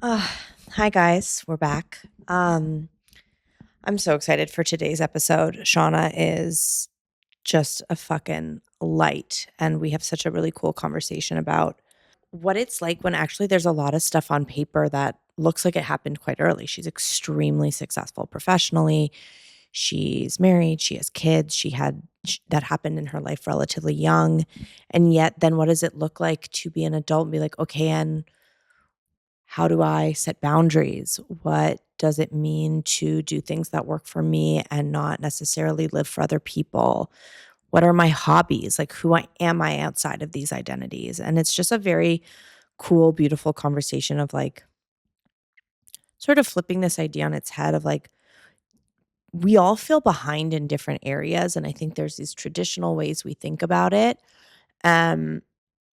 Uh, Hi guys, we're back. I'm so excited for today's episode. Shauna is just a fucking light, and we have such a really cool conversation about what it's like when actually there's a lot of stuff on paper that looks like it happened quite early. She's extremely successful professionally. She's married, she has kids, that happened in her life relatively young. And yet then what does it look like to be an adult and be like, okay, and how do I set boundaries? What does it mean to do things that work for me and not necessarily live for other people? What are my hobbies? Like, am I outside of these identities? And it's just a very cool, beautiful conversation of like sort of flipping this idea on its head of like, we all feel behind in different areas. And I think there's these traditional ways we think about it. Um,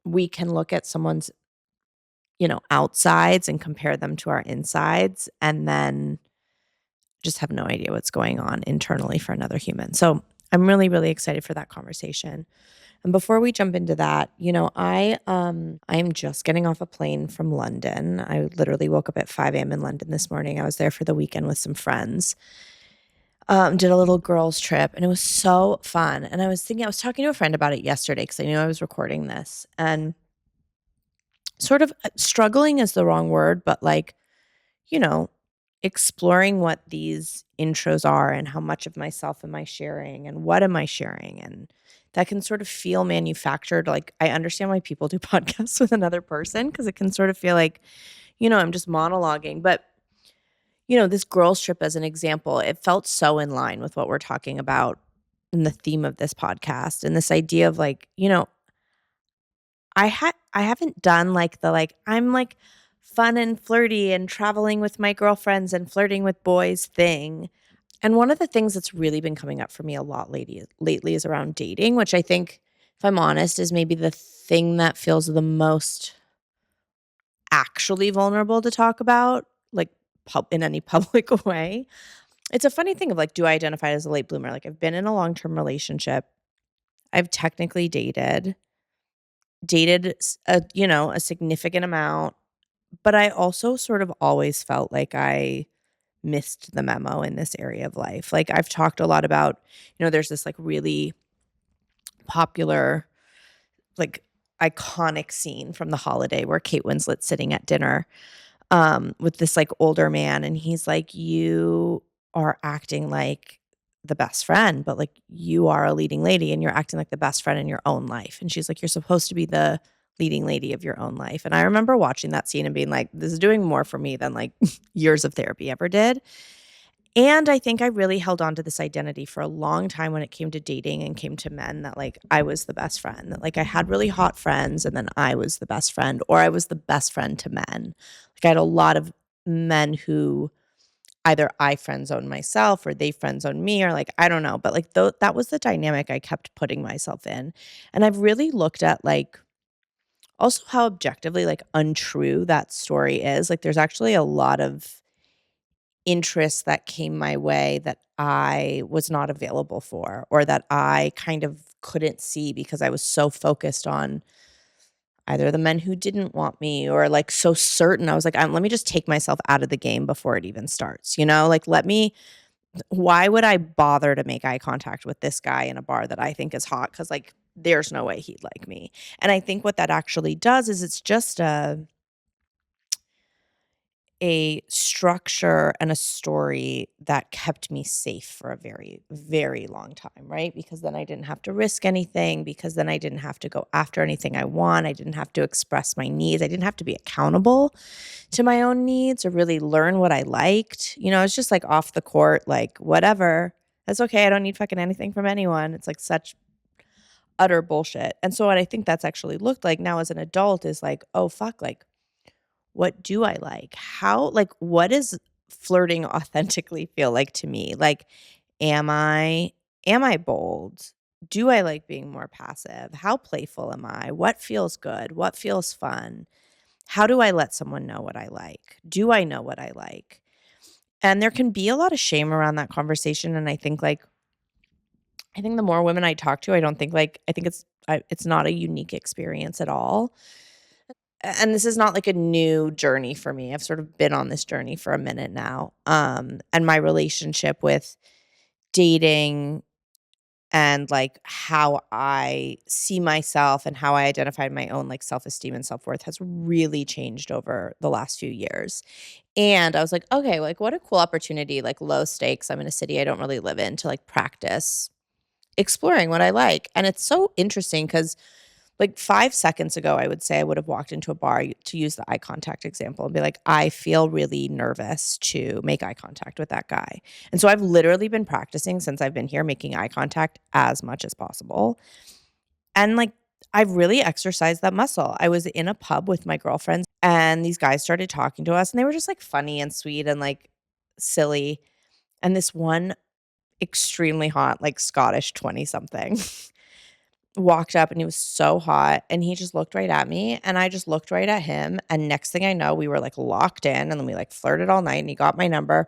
we can look at someone's, outsides and compare them to our insides. And then just have no idea what's going on internally for another human. So I'm really, really excited for that conversation. And before we jump into that, I'm just getting off a plane from London. I literally woke up at 5 a.m. in London this morning. I was there for the weekend with some friends. Did a little girls trip and it was so fun. And I was talking to a friend about it yesterday because I knew I was recording this and sort of struggling is the wrong word, but like, you know, exploring what these intros are and how much of myself am I sharing and what am I sharing. And that can sort of feel manufactured. Like, I understand why people do podcasts with another person because it can sort of feel like, I'm just monologuing. But, this girls' trip as an example, it felt so in line with what we're talking about in the theme of this podcast and this idea of like, I haven't done like I'm like fun and flirty and traveling with my girlfriends and flirting with boys thing. And one of the things that's really been coming up for me a lot lately is around dating, which I think, if I'm honest, is maybe the thing that feels the most actually vulnerable to talk about, like in any public way. It's a funny thing of like, do I identify as a late bloomer? Like, I've been in a long-term relationship. I've technically dated a significant amount, but I also sort of always felt like I missed the memo in this area of life. Like, I've talked a lot about, there's this like really popular, like iconic scene from The Holiday where Kate Winslet's sitting at dinner with this like older man, and he's like, "You are acting like the best friend, but like you are a leading lady and you're acting like the best friend in your own life." And she's like, "You're supposed to be the leading lady of your own life." And I remember watching that scene and being like, this is doing more for me than like years of therapy ever did. And I think I really held on to this identity for a long time when it came to dating and came to men, that like I was the best friend, that like I had really hot friends and then I was the best friend, or I was the best friend to men. Like, I had a lot of men who either I friend zoned myself or they friend zoned me, or like, I don't know. But like that was the dynamic I kept putting myself in. And I've really looked at like also how objectively like untrue that story is. Like, there's actually a lot of interests that came my way that I was not available for, or that I kind of couldn't see because I was so focused on either the men who didn't want me, or like so certain. I was like, let me just take myself out of the game before it even starts, Like, why would I bother to make eye contact with this guy in a bar that I think is hot? Because like, there's no way he'd like me. And I think what that actually does is it's just a structure and a story that kept me safe for a very, very long time, right? Because then I didn't have to risk anything, because then I didn't have to go after anything I want. I didn't have to express my needs. I didn't have to be accountable to my own needs or really learn what I liked. It's just like off the court, like whatever. That's okay. I don't need fucking anything from anyone. It's like such utter bullshit. And so what I think that's actually looked like now as an adult is like, oh fuck, like, what do I like? What does flirting authentically feel like to me? Like, am I am I bold? Do I like being more passive? How playful am I? What feels good? What feels fun? How do I let someone know what I like? Do I know what I like? And there can be a lot of shame around that conversation, and I think the more women I talk to, I don't think like I think it's not a unique experience at all. and this is not like a new journey for me. I've sort of been on this journey for a minute now. And my relationship with dating and like how I see myself and how I identify my own like self-esteem and self-worth has really changed over the last few years. And I was like, okay, like what a cool opportunity, like low stakes. I'm in a city I don't really live in to like practice exploring what I like. And it's so interesting because like 5 seconds ago, I would say I would have walked into a bar, to use the eye contact example, and be like, "I feel really nervous to make eye contact with that guy." And so I've literally been practicing since I've been here, making eye contact as much as possible. And, like, I've really exercised that muscle. I was in a pub with my girlfriends, and these guys started talking to us, and they were just, like, funny and sweet and, like, silly. And this one extremely hot, like, Scottish 20-something walked up and he was so hot and he just looked right at me and I just looked right at him, and next thing I know, we were, like, locked in, and then we, like, flirted all night and he got my number.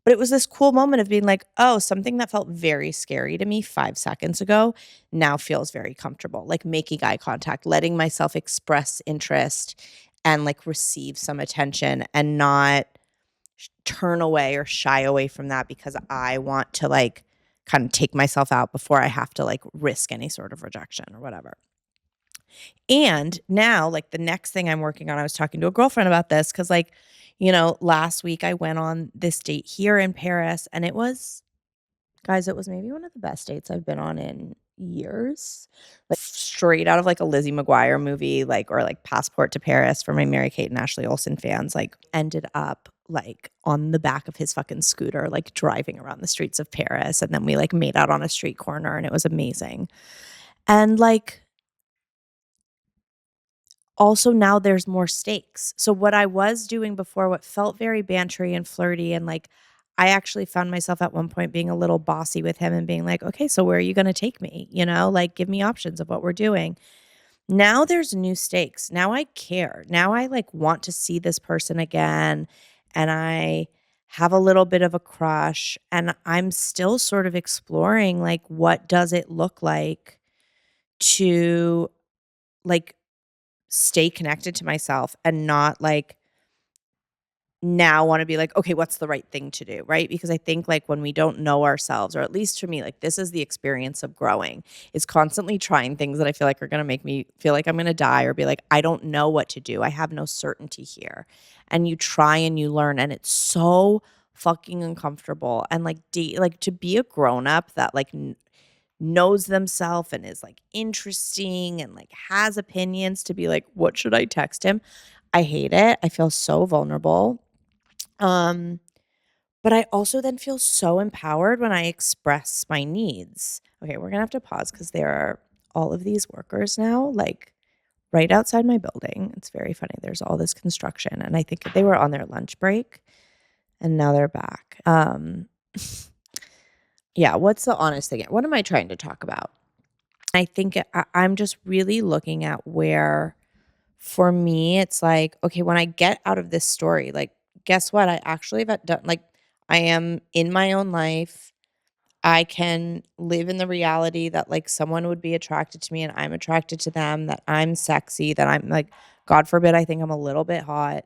But it was this cool moment of being like, "Oh, something that felt very scary to me 5 seconds ago now feels very comfortable." Like, making eye contact, letting myself express interest and, like, receive some attention and not turn away or shy away from that because I want to, like, kind of take myself out before I have to, like, risk any sort of rejection or whatever. And now, like, the next thing I'm working on, I was talking to a girlfriend about this because, like, last week I went on this date here in Paris, and it was, guys, it was maybe one of the best dates I've been on in years. Like, straight out of, like, a Lizzie McGuire movie, like, or, like, Passport to Paris for my Mary Kate and Ashley Olsen fans, like, ended up, like, on the back of his fucking scooter, like, driving around the streets of Paris, and then we, like, made out on a street corner, and it was amazing. And, like, also now there's more stakes. So what I was doing before, what felt very bantery and flirty, and like I actually found myself at one point being a little bossy with him and being like, "Okay, so where are you going to take me? Like give me options of what we're doing." Now there's new stakes. Now I care. Now I like want to see this person again, and I have a little bit of a crush, and I'm still sort of exploring like what does it look like to like stay connected to myself and not like now want to be like, okay, what's the right thing to do? Right. Because I think like when we don't know ourselves, or at least for me, like this is the experience of growing, is constantly trying things that I feel like are going to make me feel like I'm going to die, or be like, I don't know what to do. I have no certainty here. And you try and you learn, and it's so fucking uncomfortable. And like, like to be a grown up that like knows themselves and is like interesting and like has opinions, to be like, what should I text him? I hate it. I feel so vulnerable. Um, but I also then feel so empowered when I express my needs. Okay, we're gonna have to pause because there are all of these workers now, like right outside my building. It's very funny. There's all this construction, and I think they were on their lunch break and now they're back. Yeah, what's the honest thing? What am I trying to talk about? I think I'm just really looking at where, for me, it's like, okay, when I get out of this story, like, guess what? I actually have done, like, I am in my own life. I can live in the reality that, like, someone would be attracted to me and I'm attracted to them, that I'm sexy, that I'm like, God forbid, I think I'm a little bit hot.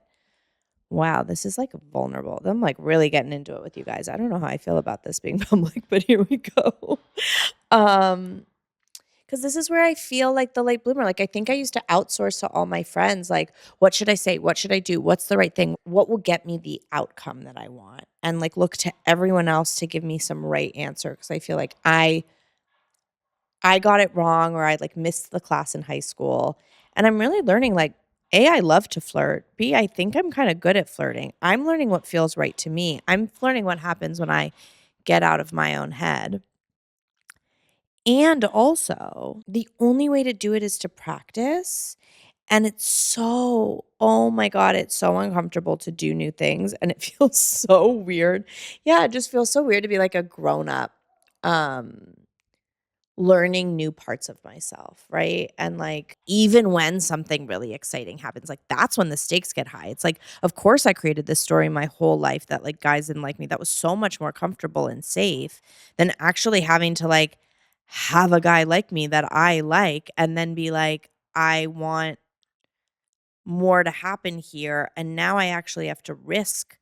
Wow, this is like vulnerable. I'm like really getting into it with you guys. I don't know how I feel about this being public, but here we go. Um, because this is where I feel like the late bloomer. Like, I think I used to outsource to all my friends, like, what should I say? What should I do? What's the right thing? What will get me the outcome that I want? And like look to everyone else to give me some right answer. Cause I feel like I got it wrong, or I like missed the class in high school. And I'm really learning like, A, I love to flirt. B, I think I'm kind of good at flirting. I'm learning what feels right to me. I'm learning what happens when I get out of my own head. And also, the only way to do it is to practice. And it's so, oh my God, it's so uncomfortable to do new things. And it feels so weird. Yeah, it just feels so weird to be like a grown up, um, learning new parts of myself, right? And like, even when something really exciting happens, like that's when the stakes get high. It's like, of course, I created this story my whole life that like guys didn't like me. That was so much more comfortable and safe than actually having to like have a guy like me that I like and then be like, I want more to happen here. And now I actually have to risk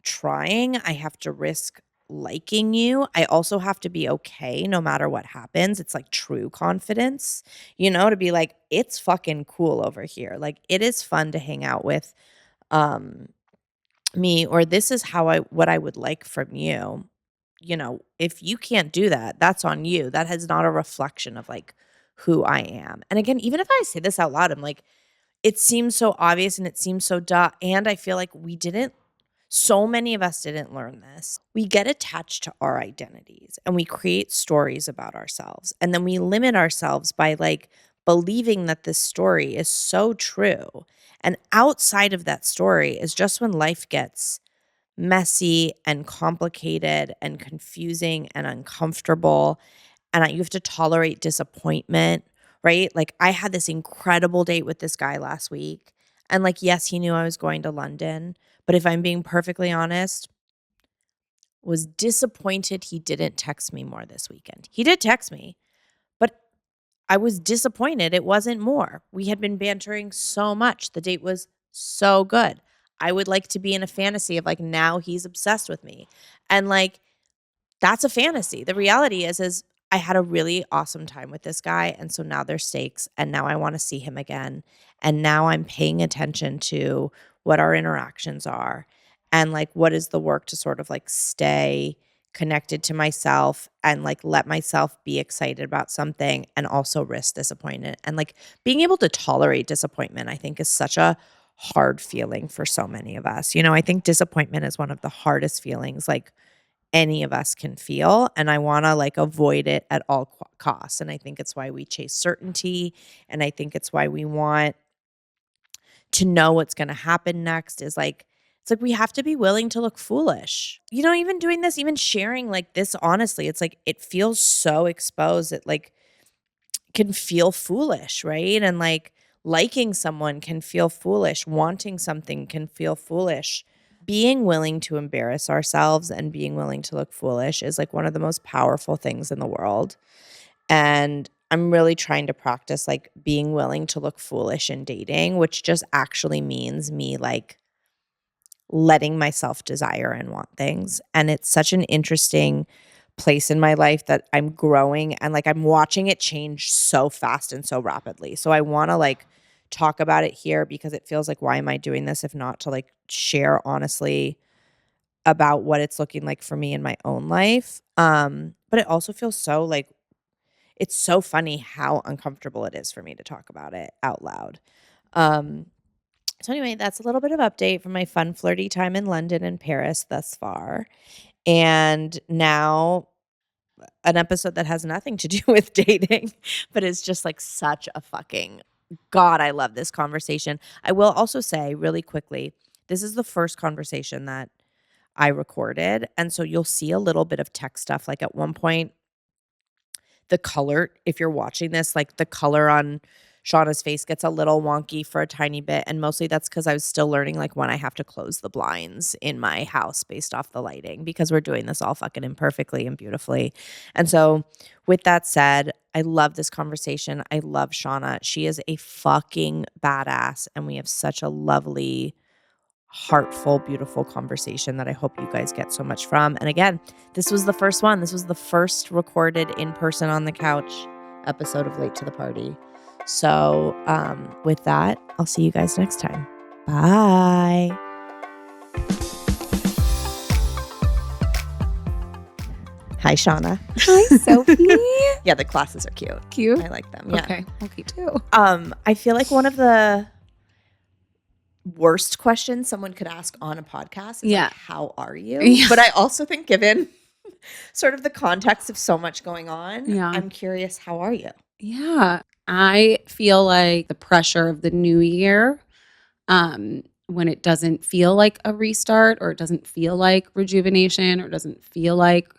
trying. I have to risk liking you. I also have to be okay no matter what happens. It's like true confidence, to be like, it's fucking cool over here. Like it is fun to hang out with um me, or this is what I would like from you. If you can't do that, that's on you. That is not a reflection of like who I am. And again, even if I say this out loud, I'm like, it seems so obvious and it seems so duh. And I feel like so many of us didn't learn this. We get attached to our identities and we create stories about ourselves. And then we limit ourselves by like believing that this story is so true. And outside of that story is just when life gets messy and complicated and confusing and uncomfortable. And you have to tolerate disappointment, right? Like I had this incredible date with this guy last week. And like, yes, he knew I was going to London. But if I'm being perfectly honest, was disappointed he didn't text me more this weekend. He did text me, but I was disappointed it wasn't more. We had been bantering so much. The date was so good. I would like to be in a fantasy of like now he's obsessed with me. And like that's a fantasy. The reality is I had a really awesome time with this guy, and so now there's stakes, and now I wanna see him again, and now I'm paying attention to what our interactions are, and, like, what is the work to sort of, like, stay connected to myself and, like, let myself be excited about something and also risk disappointment, and, like, being able to tolerate disappointment, I think, is such a hard feeling for so many of us. I think disappointment is one of the hardest feelings, like, any of us can feel, and I wanna, like, avoid it at all costs, and I think it's why we chase certainty, and I think it's why we want to know what's gonna happen next is, like it's like we have to be willing to look foolish. Even doing this, even sharing, like, this honestly, it's like it feels so exposed, it, like, can feel foolish, right? And, like, liking someone can feel foolish, wanting something can feel foolish. Being willing to embarrass ourselves and being willing to look foolish is like one of the most powerful things in the world. And I'm really trying to practice like being willing to look foolish in dating, which just actually means me like letting myself desire and want things. And it's such an interesting place in my life that I'm growing and like I'm watching it change so fast and so rapidly. So I want to like talk about it here because it feels like why am I doing this if not to like share honestly about what it's looking like for me in my own life. But it also feels so like it's so funny how uncomfortable it is for me to talk about it out loud. Um so anyway, that's a little bit of update from my fun flirty time in London and Paris thus far. And now an episode that has nothing to do with dating, but is just like such a fucking God, I love this conversation. I will also say really quickly, this is the first conversation that I recorded. And so you'll see a little bit of tech stuff. Like at one point, the color, if you're watching this, like the color on Shauna's face gets a little wonky for a tiny bit. And mostly that's because I was still learning like when I have to close the blinds in my house based off the lighting because we're doing this all fucking imperfectly and beautifully. And so with that said, I love this conversation. I love Shauna. She is a fucking badass. And we have such a lovely heartful, beautiful conversation that I hope you guys get so much from. And again, this was the first one. This was the first recorded in person on the couch episode of Late to the Party. So with that, I'll see you guys next time. Bye. Hi, Shauna. Hi, Sophie. Yeah, the glasses are cute. Cute? I like them. Yeah. Okay, okay, too. I feel like one of the worst questions someone could ask on a podcast is like, how are you? Yeah. But I also think given sort of the context of so much going on, I'm curious, how are you? Yeah, I feel like the pressure of the new year, when it doesn't feel like a restart or it doesn't feel like rejuvenation or it doesn't feel like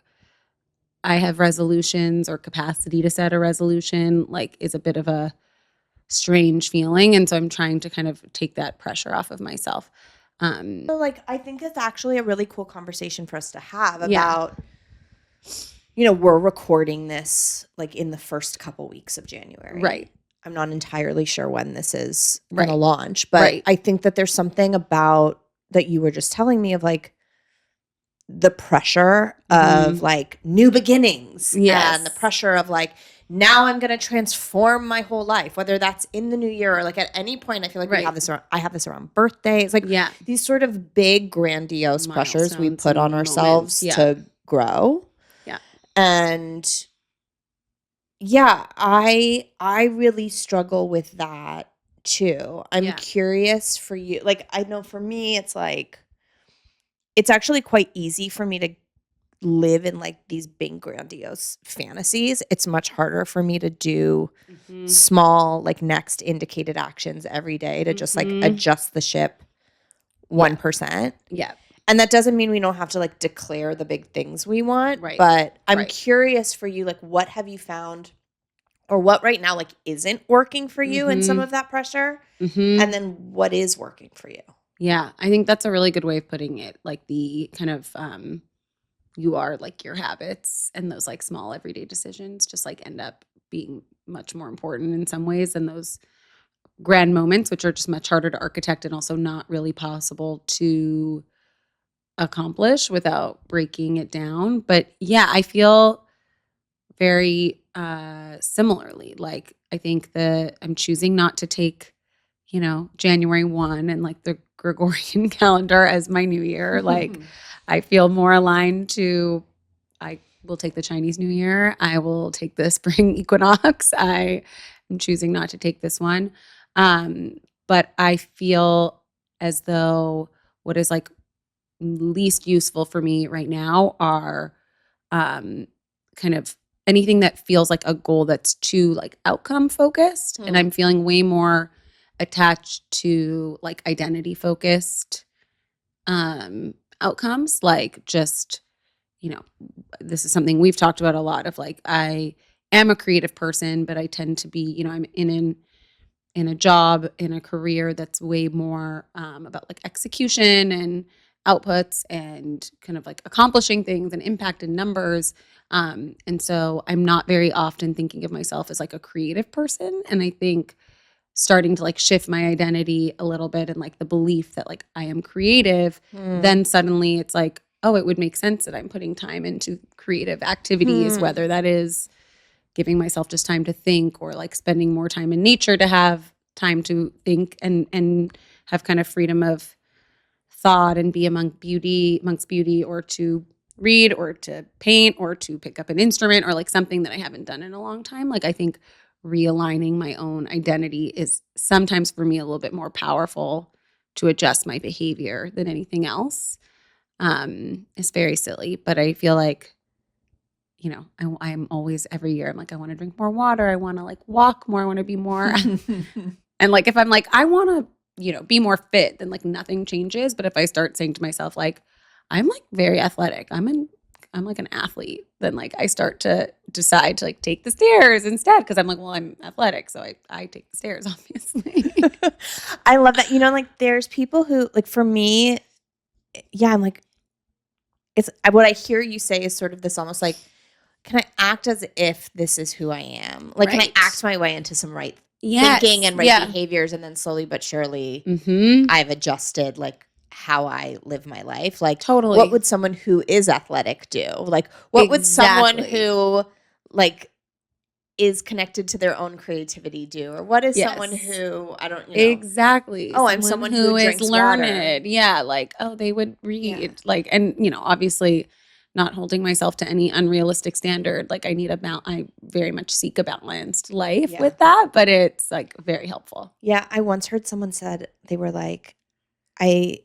I have resolutions or capacity to set a resolution, like is a bit of a strange feeling. And so I'm trying to kind of take that pressure off of myself. So like, I think it's actually a really cool conversation for us to have about, we're recording this like in the first couple weeks of January. Right. I'm not entirely sure when this is gonna Right. launch, but Right. I think that there's something about that you were just telling me of, like, the pressure of, Mhm. like, new beginnings and the Yes. pressure of, like, now I'm gonna transform my whole life, whether that's in the new year or, like, at any point. I feel like we have Right. this around I have this around birthdays, like, Yeah. these sort of big grandiose pressures we Milestones put on and moments. ourselves Yeah. to grow. Yeah. And yeah, I really struggle with that too. I'm Yeah. curious for you. Like, I know for me, it's like it's actually quite easy for me to live in like these big grandiose fantasies. It's much harder for me to do Mhm. small, like next indicated actions every day to just like Mhm. adjust the ship Yeah. 1%. Yeah. And that doesn't mean we don't have to like declare the big things we want, Right. but I'm Right. curious for you, like, what have you found or what right now like isn't working for you in some Mhm. of that pressure? And Mhm. then what is working for you? Yeah. I think that's a really good way of putting it. Like the kind of you are like your habits and those like small everyday decisions just like end up being much more important in some ways than those grand moments, which are just much harder to architect and also not really possible to accomplish without breaking it down. But yeah, I feel very similarly. Like I think that I'm choosing not to take, January 1 and like the Gregorian calendar as my new year. Like I feel more aligned to I will take the Chinese New Year. I will take the spring equinox. I am choosing not to take this one. Um, but I feel as though what is like least useful for me right now are um, kind of anything that feels like a goal that's too like outcome focused. And Hmm. I'm feeling way more attached to like identity focused outcomes, like just you know, this is something we've talked about a lot of like I am a creative person, but I tend to be, I'm in a job, in a career that's way more about like execution and outputs and kind of like accomplishing things and impact and numbers. And so I'm not very often thinking of myself as like a creative person. And I think starting to like shift my identity a little bit and like the belief that like I am creative, Hmm. then suddenly it's like, oh, it would make sense that I'm putting time into creative activities, Hmm. whether that is giving myself just time to think or like spending more time in nature to have time to think and have kind of freedom of thought and be amongst beauty or to read or to paint or to pick up an instrument or like something that I haven't done in a long time. Like I think realigning my own identity is sometimes for me a little bit more powerful to adjust my behavior than anything else. It's very silly, but I feel like I'm always every year. I'm like, I want to drink more water. I want to like walk more. I want to be more. And like, if I'm like, I want to, be more fit, then like nothing changes. But if I start saying to myself, like, I'm like very athletic. I'm like an athlete. Then like I start to decide to like take the stairs instead because I'm like, well, I'm athletic, so I take the stairs, obviously. I love that. Like there's people who like for me, yeah, I'm like it's what I hear you say is sort of this almost like, can I act as if this is who I am? Like, can I Right. act my way into some right thinking Yes. and right Yeah. behaviors, and then slowly but surely Mm-hmm. I've adjusted like how I live my life. Like, what Totally. would someone who is athletic do? Like, what would someone Exactly. who like is connected to their own creativity do? Or what is someone Yes. who I don't, Exactly. oh, I'm Someone someone who who is drinks water. learned. Yeah, like, oh, they would Yeah. read. Like, and obviously not holding myself to any unrealistic standard. Like I very much seek a balanced life Yeah. with that, but it's like very helpful. Yeah. I once heard someone said they were like, I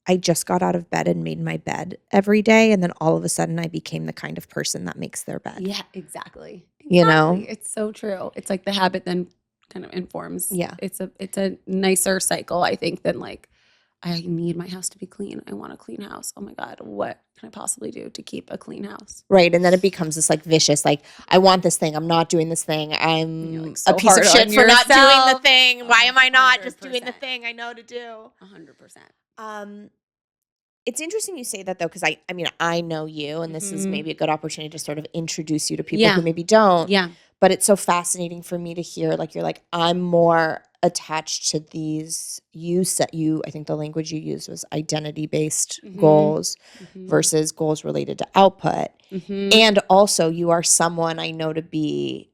I just got out of bed and made my bed every day, and then all of a sudden I became the kind of person that makes their bed, Yeah, exactly. you know? Exactly. It's so true. It's like the habit then kind of informs. Yeah. It's a nicer cycle, I think, than like I need my house to be clean. I want a clean house. Oh my God, what can I possibly do to keep a clean house? Right, and then it becomes this, like, vicious, like, "I want this thing, I'm not doing this thing, And you're I'm like a so piece of hard on shit for not doing the yourself. thing, why am I not just doing the 100%. thing I know to do?" 100%. Um, It's interesting you say that though, because I mean, I know you, and this is maybe a good opportunity to sort of introduce you to people who Yeah. maybe don't. Yeah. But it's so fascinating for me to hear, like, you're like, I'm more attached to these. I think the language you used was identity-based goals versus goals related to output. And also, you are someone I know to be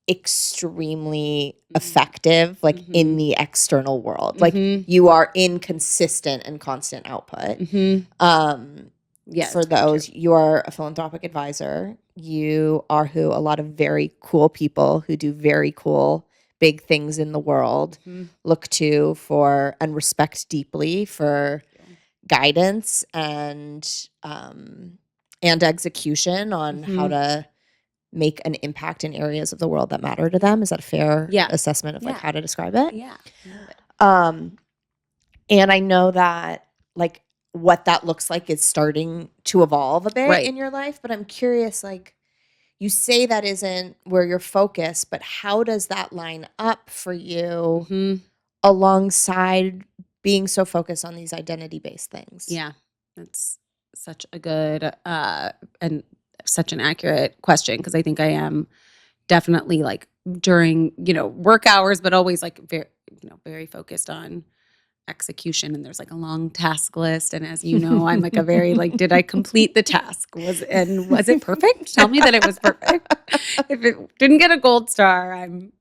extremely effective, like in the external world. Like you are in consistent and constant output. Yeah, For those, you are a philanthropic advisor. You are who a lot of very cool people who do very cool big things in the world look to for and respect deeply for guidance and execution on how to make an impact in areas of the world that matter to them. Is that a fair assessment of like how to describe it? Yeah. I love it. And I know that like what that looks like is starting to evolve a bit in your life, but I'm curious, like you say that isn't where you're focused, but how does that line up for you alongside being so focused on these identity-based things? Yeah, that's such a good and such an accurate question, because I think I am definitely like during, work hours, but always like very focused on execution, and there's like a long task list, and as you know, I'm like a very like, did I complete the task? Was it perfect? Tell me that it was perfect. If it didn't get a gold star, I'm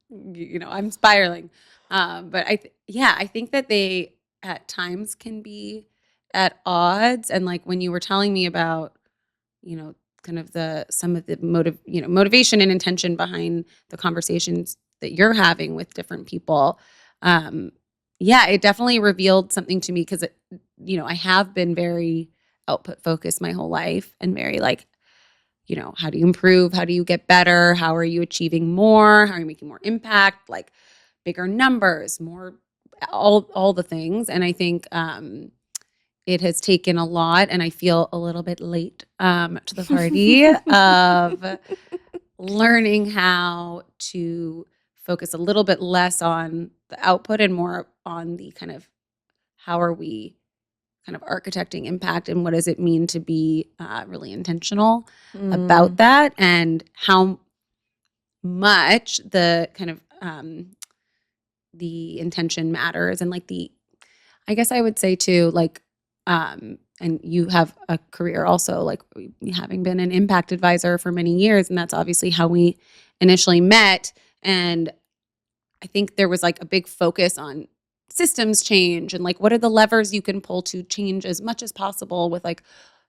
spiraling. But I think that they at times can be at odds, and like when you were telling me about, kind of some of the motivation and intention behind the conversations that you're having with different people. It definitely revealed something to me, because I have been very output focused my whole life, and very like, how do you improve? How do you get better? How are you achieving more? How are you making more impact? Like bigger numbers, more, all the things. And I think it has taken a lot, and I feel a little bit late to the party of learning how to focus a little bit less on the output and more on the kind of how are we kind of architecting impact, and what does it mean to be really intentional about that, and how much the kind of the intention matters. And like I guess I would say too, like, and you have a career also, like having been an impact advisor for many years, and that's obviously how we initially met. And I think there was like a big focus on systems change, and like what are the levers you can pull to change as much as possible with like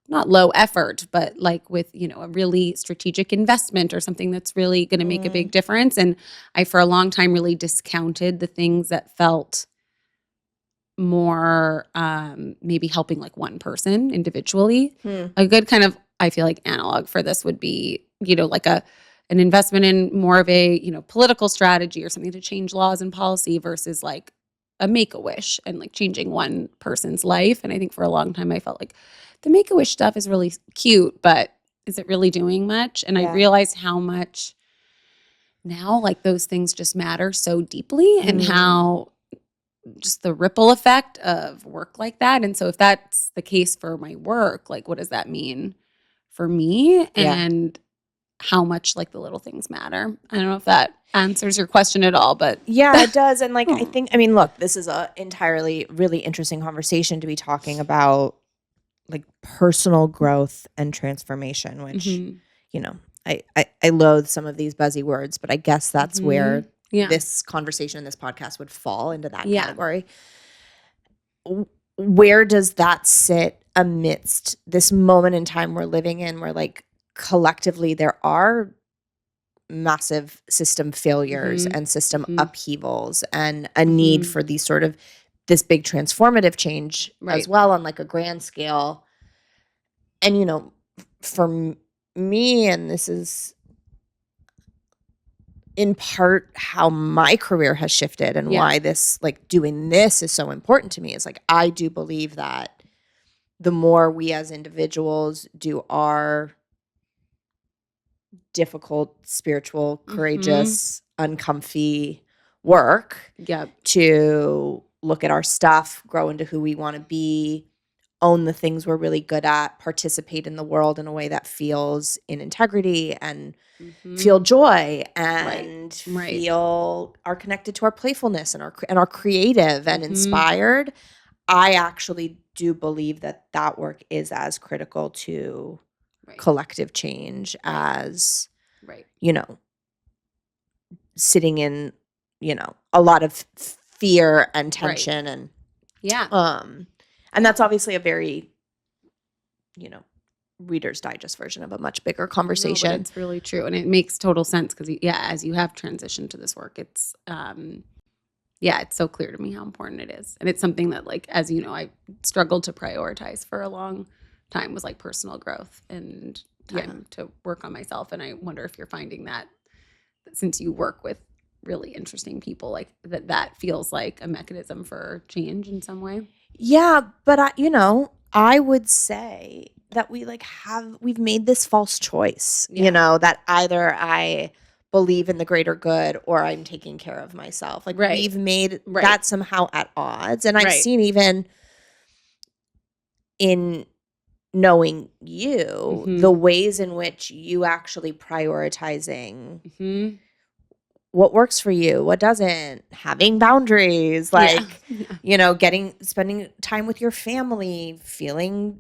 not low effort, but like with, a really strategic investment or something that's really going to make a big difference. And I, for a long time, really discounted the things that felt more maybe helping like one person individually. A good kind of, I feel like, analog for this would be, like an investment in more of a, political strategy or something to change laws and policy versus like a Make-A-Wish and like changing one person's life. And I think for a long time I felt like the Make-A-Wish stuff is really cute, but is it really doing much? And I realized how much now like those things just matter so deeply, and how just the ripple effect of work like that. And so if that's the case for my work, like what does that mean for me, and how much like the little things matter? I don't know if that answers your question at all, but yeah, it does. And like, I mean, look, this is a entirely really interesting conversation to be talking about like personal growth and transformation, which, I loathe some of these buzzy words, but I guess that's where this conversation, this podcast would fall into that category. Where does that sit amidst this moment in time we're living in, where like collectively there are massive system failures and system upheavals and a need for these sort of this big transformative change as well on like a grand scale. And for me, and this is in part how my career has shifted and why this like doing this is so important to me, is like I do believe that the more we as individuals do our difficult, spiritual, courageous, uncomfy work to look at our stuff, grow into who we want to be, own the things we're really good at, participate in the world in a way that feels in integrity and feel joy Right. and Right. feel are connected to our playfulness and are creative and inspired. I actually do believe that work is as critical to Right. collective change Right. as, Right. you know, sitting in, a lot of fear and Right. tension and Yeah. and that's obviously a very, Reader's Digest version of a much bigger No, but conversation. it's really true. And it makes total sense because, as you have transitioned to this work, it's, it's so clear to me how important it is. And it's something that, like, as you know, I struggled to prioritize for a long time, was like personal growth and time to work on myself. And I wonder if you're finding that since you work with really interesting people, like that feels like a mechanism for change in some way. Yeah, but I would say that we've made this false choice, that either I believe in the greater good or I'm taking care of myself. Like we've made that somehow at odds. And I've seen even in knowing you, the ways in which you actually prioritizing what works for you, what doesn't, having boundaries, spending time with your family, feeling,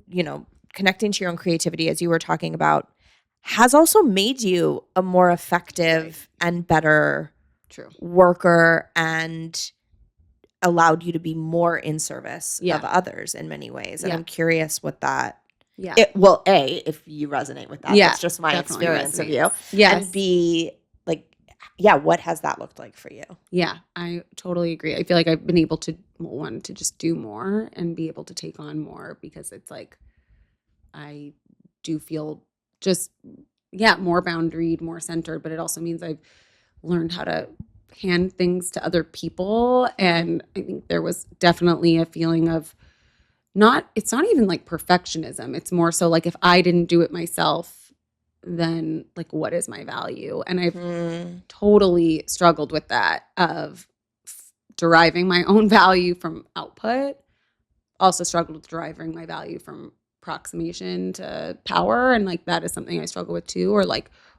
connecting to your own creativity, as you were talking about, has also made you a more effective and better worker and allowed you to be more in service of others in many ways. And I'm curious what that, if you resonate with that, that's just my experience of you. Yes. And B, what has that looked like for you? Yeah, I totally agree. I feel like I've been able to, one, to just do more and be able to take on more because it's like I do feel just, more boundaried, more centered, but it also means I've learned how to hand things to other people. And I think there was definitely a feeling of it's not even like perfectionism. It's more so like if I didn't do it myself, then like what is my value? And I've totally struggled with that of deriving my own value from output. Also struggled with deriving my value from approximation to power, and like that is something I struggle with too,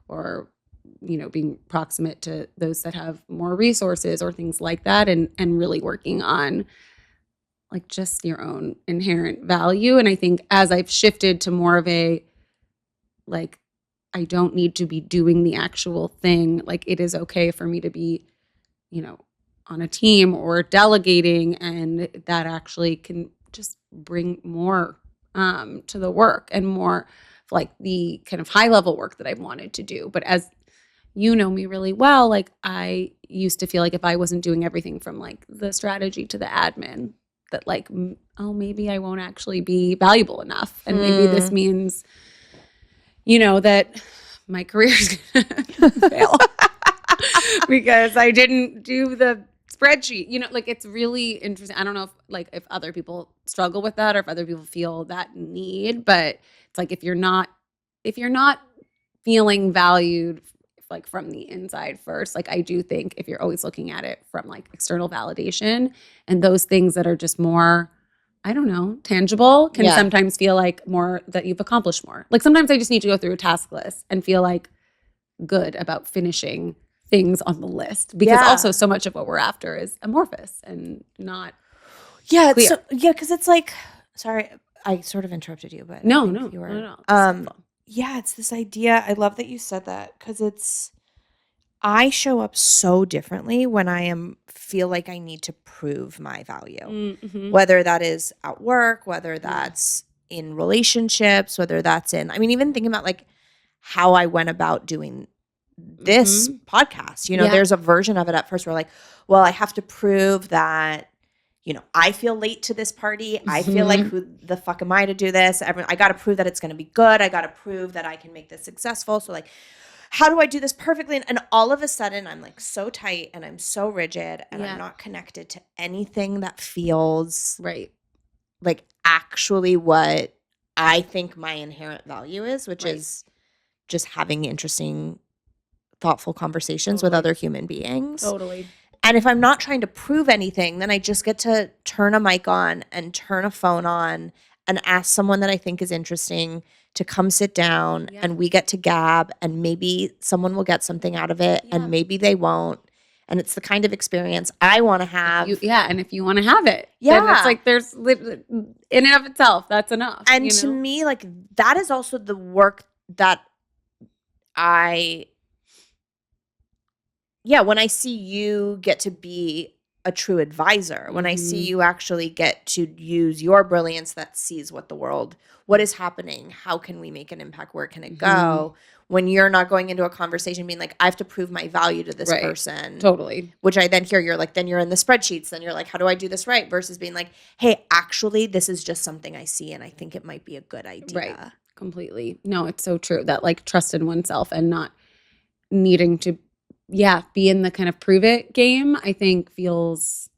or being proximate to those that have more resources or things like that, and really working on like just your own inherent value. And I think as I've shifted to more of a like I don't need to be doing the actual thing. Like it is okay for me to be, on a team or delegating, and that actually can just bring more to the work and more like the kind of high level work that I've wanted to do. But as you know me really well, like I used to feel like if I wasn't doing everything from like the strategy to the admin, that like, maybe I won't actually be valuable enough. And maybe this means that my career's gonna fail because I didn't do the spreadsheet. Like it's really interesting. I don't know if other people struggle with that or if other people feel that need, but it's like if you're not feeling valued like from the inside first, like I do think if you're always looking at it from like external validation and those things that are just more, I don't know, tangible can sometimes feel like more that you've accomplished more. Like sometimes I just need to go through a task list and feel like good about finishing things on the list because also so much of what we're after is amorphous and not clear. Because it's like, sorry, I sort of interrupted you, but no, you were, no. it's this idea. I love that you said that because I show up so differently when I feel like I need to prove my value, whether that is at work, whether that's in relationships, whether that's even thinking about like how I went about doing this podcast. There's a version of it at first where like, well, I have to prove that, I feel late to this party. I feel like who the fuck am I to do this? I got to prove that it's going to be good. I got to prove that I can make this successful. So like, how do I do this perfectly? And all of a sudden I'm like so tight and I'm so rigid and I'm not connected to anything that feels like actually what I think my inherent value is, which is just having interesting, thoughtful conversations with other human beings. Totally. And if I'm not trying to prove anything, then I just get to turn a mic on and turn a phone on and ask someone that I think is interesting to come sit down Yeah. and we get to gab, and maybe someone will get something out of it Yeah. and maybe they won't. And it's the kind of experience I want to have. And if you want to have it, Yeah. then it's like there's in and of itself, that's enough. And to me, like, that is also the work that when I see you get to be a true advisor, when I see you actually get to use your brilliance that sees what is happening, how can we make an impact, where can it go, when you're not going into a conversation being like, I have to prove my value to this person. Totally. Which I then hear, you're like, then you're in the spreadsheets, then you're like, how do I do this right? Versus being like, hey, actually, this is just something I see and I think it might be a good idea. Right. Completely. No, it's so true. That like trust in oneself and not needing to be in the kind of prove it game, I think feels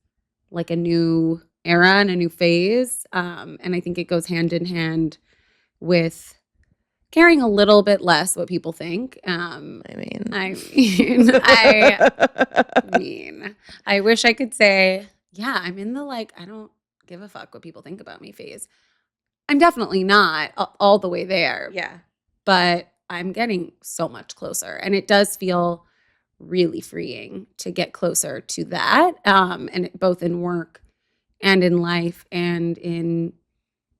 like a new era and a new phase. And I think it goes hand in hand with caring a little bit less what people think. I wish I could say, I'm in the like, I don't give a fuck what people think about me phase. I'm definitely not all the way there. Yeah. But I'm getting so much closer. And it does feel really freeing to get closer to that. And both in work and in life and in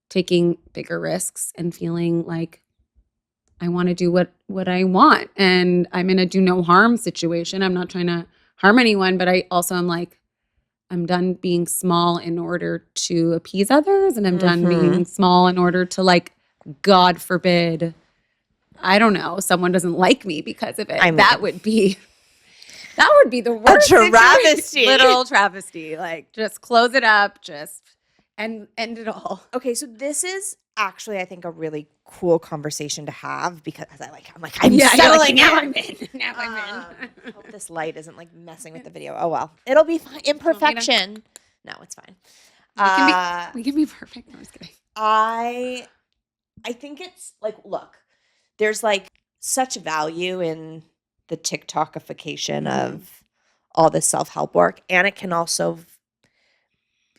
taking bigger risks and feeling like I want to do what I want. And I'm in a do no harm situation. I'm not trying to harm anyone, but I also am like, I'm done being small in order to appease others. And I'm done being small in order to, like, God forbid, I don't know, someone doesn't like me because of it. That would be the worst. A travesty. Literal travesty. Like, just close it up, and end it all. Okay, so this is actually, I think, a really cool conversation to have because I'm settling now in. I'm in. Now I'm in. Hope this light isn't like messing with the video. Oh well, it'll be fine. Imperfection. No, it's fine. We can be perfect. No, I'm just kidding. I think it's like, look, there's like such value in the TikTokification of all this self-help work, and it can also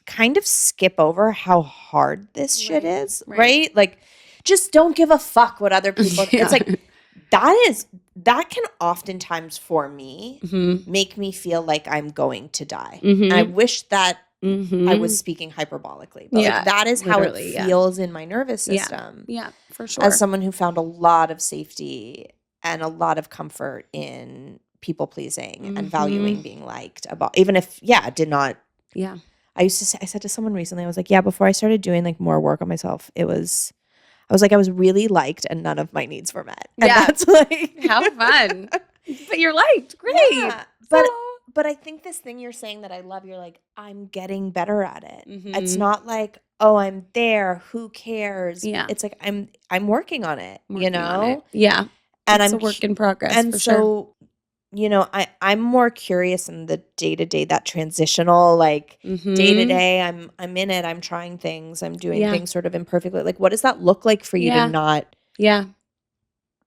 kind of skip over how hard this shit is, right? Like, just don't give a fuck what other people It's like that can oftentimes for me make me feel like I'm going to die. And I wish that I was speaking hyperbolically, but like, that is how it feels in my nervous system. Yeah, for sure. As someone who found a lot of safety and a lot of comfort in people pleasing and valuing being liked, about even if did not. Yeah. I said to someone recently, I was like, before I started doing like more work on myself, I was really liked and none of my needs were met. And that's like, how fun. But you're liked. Great. Yeah. But I think this thing you're saying that I love, you're like, I'm getting better at it. It's not like, oh, I'm there, who cares? Yeah. It's like I'm working on it, you know? Yeah. And it's a work in progress. And for so, sure. You know, I'm more curious in the day-to-day, that transitional, like day-to-day, I'm in it, I'm trying things, I'm doing things sort of imperfectly. Like, what does that look like for you to not to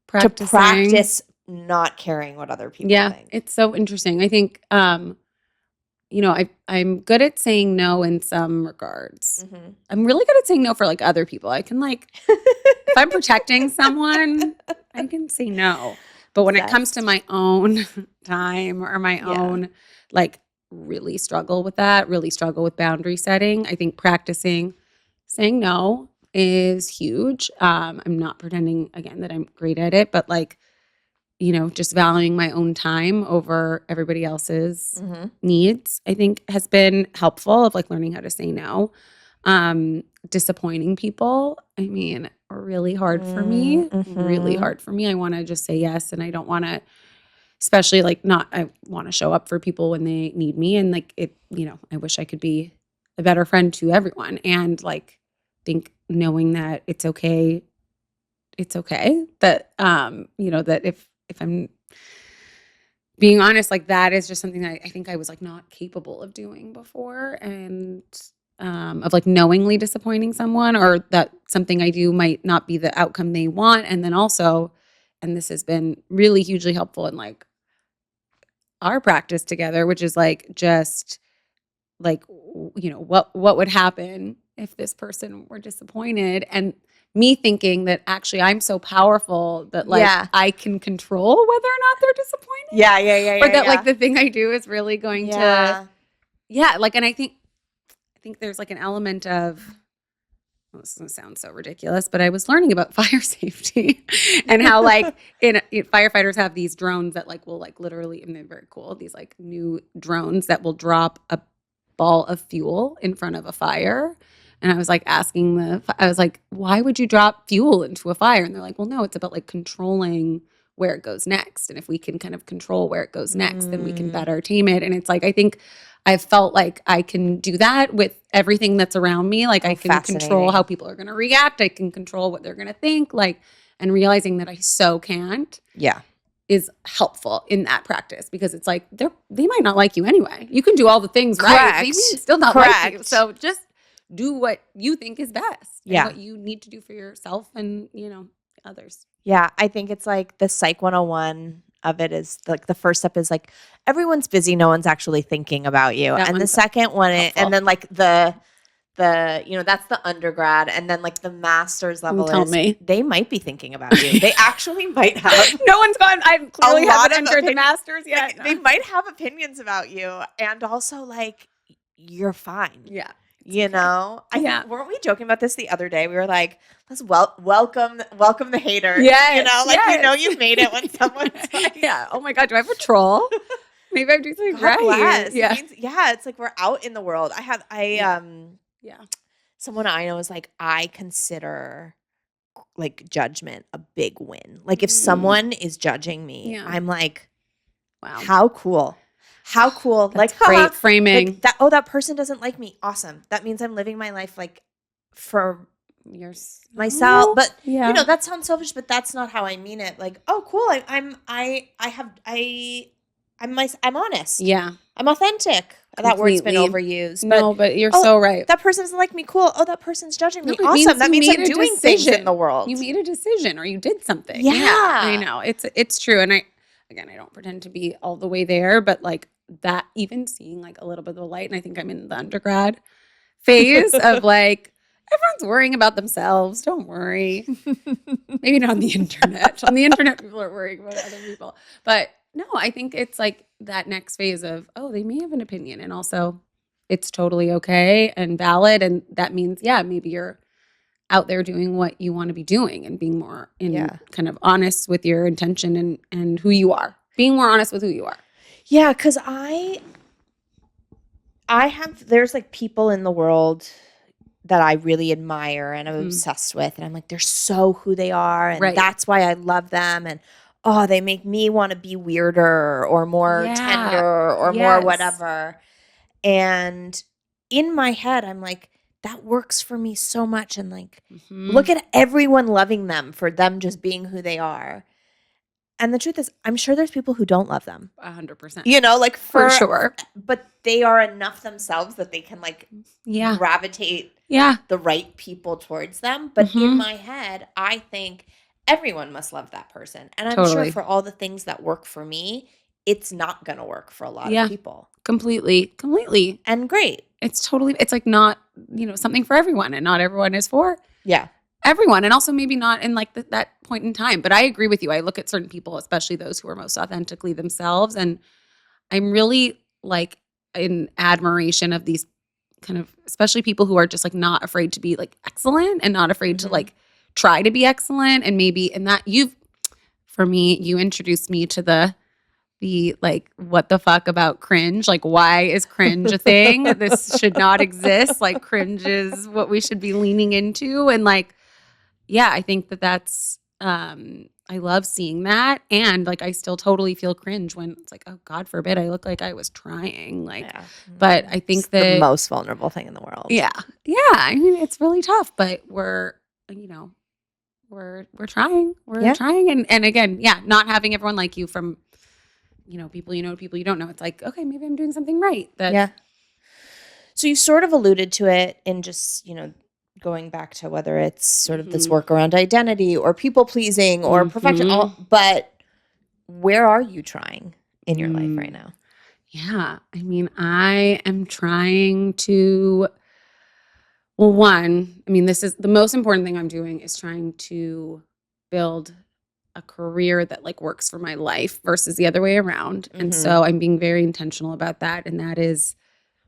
practice not caring what other people think? It's so interesting. I think you know, I'm good at saying no in some regards. I'm really good at saying no for like other people. I can like if I'm protecting someone, I can say no. But when it comes to my own time or my own, like, really struggle with that, really struggle with boundary setting. I think practicing saying no is huge. I'm not pretending, again, that I'm great at it, but like, you know, just valuing my own time over everybody else's needs, I think has been helpful, of like learning how to say no. Disappointing people, I mean, are really hard for me. Really hard for me. I want to just say yes, and I don't want to, especially like I want to show up for people when they need me, and like it, you know, I wish I could be a better friend to everyone, and like think knowing that it's okay that you know, that if I'm being honest, like that is just something that I think I was like not capable of doing before, and of like knowingly disappointing someone, or that something I do might not be the outcome they want. And then also, and this has been really hugely helpful in like our practice together, which is like just like, you know, what would happen if this person were disappointed, and me thinking that actually I'm so powerful that like Yeah. I can control whether or not they're disappointed. Yeah. Or that like Yeah. the thing I do is really going to, Yeah. like, and I think there's like an element of, well, this is going to sound so ridiculous, but I was learning about fire safety and how like firefighters have these drones that like will like literally, and they're very cool, these like new drones that will drop a ball of fuel in front of a fire. And I was like I was like, why would you drop fuel into a fire? And they're like, well, no, it's about like controlling where it goes next. And if we can kind of control where it goes next, then we can better tame it. And it's like, I think I've felt like I can do that with everything that's around me. Like I can control how people are going to react. I can control what they're going to think. Like, and realizing that I so can't. Yeah. Is helpful in that practice, because it's like they might not like you anyway. You can do all the things right. They may still not like you. So just do what you think is best. Yeah. And what you need to do for yourself and, others. Yeah. I think it's like the Psych 101 of it is like the first step is like everyone's busy. No one's actually thinking about you. And the second one, and then like the that's the undergrad, and then like the master's level they might be thinking about you. They actually might have. No one's gone. I clearly haven't entered the master's yet. Like, they might have opinions about you, and also like you're fine. Yeah. I think, weren't we joking about this the other day? We were like, let's welcome the hater. Yeah. You've made it when someone's like, yeah. Oh my God, do I have a troll? Maybe I'm doing something right. Bless. Yeah. It's like we're out in the world. Someone I know is like, I consider like judgment a big win. Like if someone is judging me, I'm like, wow, how cool. How cool. That's like great framing. Like that person doesn't like me. Awesome. That means I'm living my life like for myself. But that sounds selfish, but that's not how I mean it. Like, oh cool. I'm honest. Yeah. I'm authentic. Completely. That word's been overused. But you're so right. That person doesn't like me. Cool. Oh, that person's judging me. Awesome. That means I'm doing things in the world. You made a decision, or you did something. Yeah. I know. It's true. And I don't pretend to be all the way there, but like that, even seeing like a little bit of the light, and I think I'm in the undergrad phase of like, everyone's worrying about themselves. Don't worry. Maybe not on the internet. On the internet, people are worrying about other people. But no, I think it's like that next phase of, oh, they may have an opinion, and also it's totally okay and valid. And that means, maybe you're out there doing what you want to be doing and being more kind of honest with your intention and who you are. Being more honest with who you are. Yeah, because there's like people in the world that I really admire and I'm obsessed with. And I'm like, they're so who they are. And that's why I love them. And they make me want to be weirder or more tender or more whatever. And in my head, I'm like, that works for me so much. And like, look at everyone loving them for them just being who they are. And the truth is, I'm sure there's people who don't love them. 100%. Like for sure. But they are enough themselves that they can like gravitate the right people towards them. But in my head, I think everyone must love that person. And I'm sure for all the things that work for me, it's not going to work for a lot of people. Completely. And great. It's like not, something for everyone, and not everyone is for everyone. And also maybe not in like that point in time. But I agree with you. I look at certain people, especially those who are most authentically themselves. And I'm really like in admiration of these kind of, especially people who are just like not afraid to be like excellent and not afraid to like try to be excellent. And maybe in that you introduced me to the like, what the fuck about cringe? Like, why is cringe a thing? This should not exist. Like, cringe is what we should be leaning into. And like, I think that's, I love seeing that. And like, I still totally feel cringe when it's like, oh, God forbid I look like I was trying. Like, but I think it's the most vulnerable thing in the world. Yeah. Yeah. I mean, it's really tough, but we're trying. We're trying. And again, not having everyone like you from, people people you don't know. It's like, okay, maybe I'm doing something right. So you sort of alluded to it in just, going back to whether it's sort of this work around identity or people pleasing or perfection, but where are you trying in your life right now? Yeah. I mean, I am trying to Well, one, I mean, this is the most important thing I'm doing is trying to build a career that like works for my life versus the other way around. And Mhm. so I'm being very intentional about that. And that is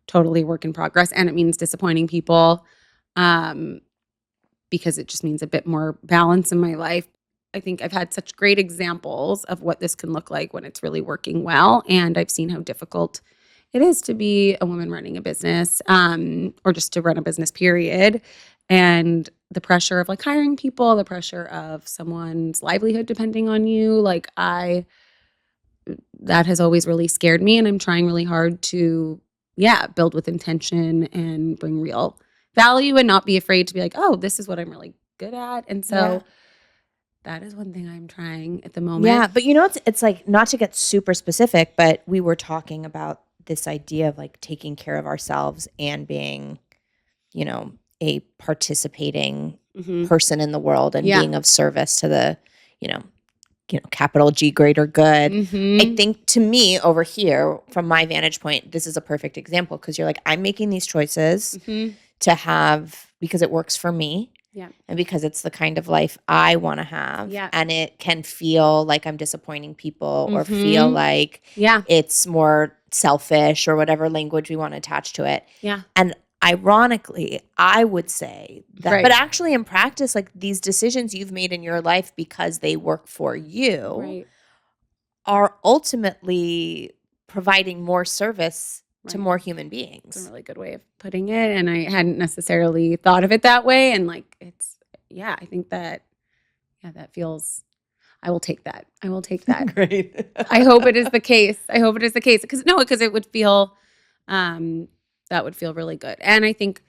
totally work in progress. And it means disappointing people. Um, because it just means a bit more balance in my life. I think I've had such great examples of what this can look like when it's really working well. And I've seen how difficult it is to be a woman running a business, or just to run a business, period. And the pressure of like hiring people, the pressure of someone's livelihood depending on you. That has always really scared me. And I'm trying really hard to, yeah, build with intention and bring real value and not be afraid to be like, oh, this is what I'm really good at. And Yeah. so that is one thing I'm trying at the moment. Yeah, but you know, it's like not to get super specific, but we were talking about this idea of like taking care of ourselves and being, you know, a participating Hmm. person in the world and Yeah. being of service to the, you know, capital G greater good. I Hmm. think to me over here, from my vantage point, this is a perfect example because you're like, I'm making these choices Hmm. to have because it works for me Yeah. and because it's the kind of life I want to have. Yeah. And it can feel like I'm disappointing people or feel Hmm. like Yeah. it's more selfish or whatever language we want to attach to it. Yeah. And ironically, I would say that, but Right. actually in practice, like these decisions you've made in your life because they work for you Right. are ultimately providing more service to Right. more human It's a beings. really good way of putting it. And I hadn't necessarily thought of it that way. And like, yeah, I think that, yeah, that feels, I will take that. I will take that. Great. I hope it is the case. I hope it is the case. Because it would feel, um, that would feel really good. And I think,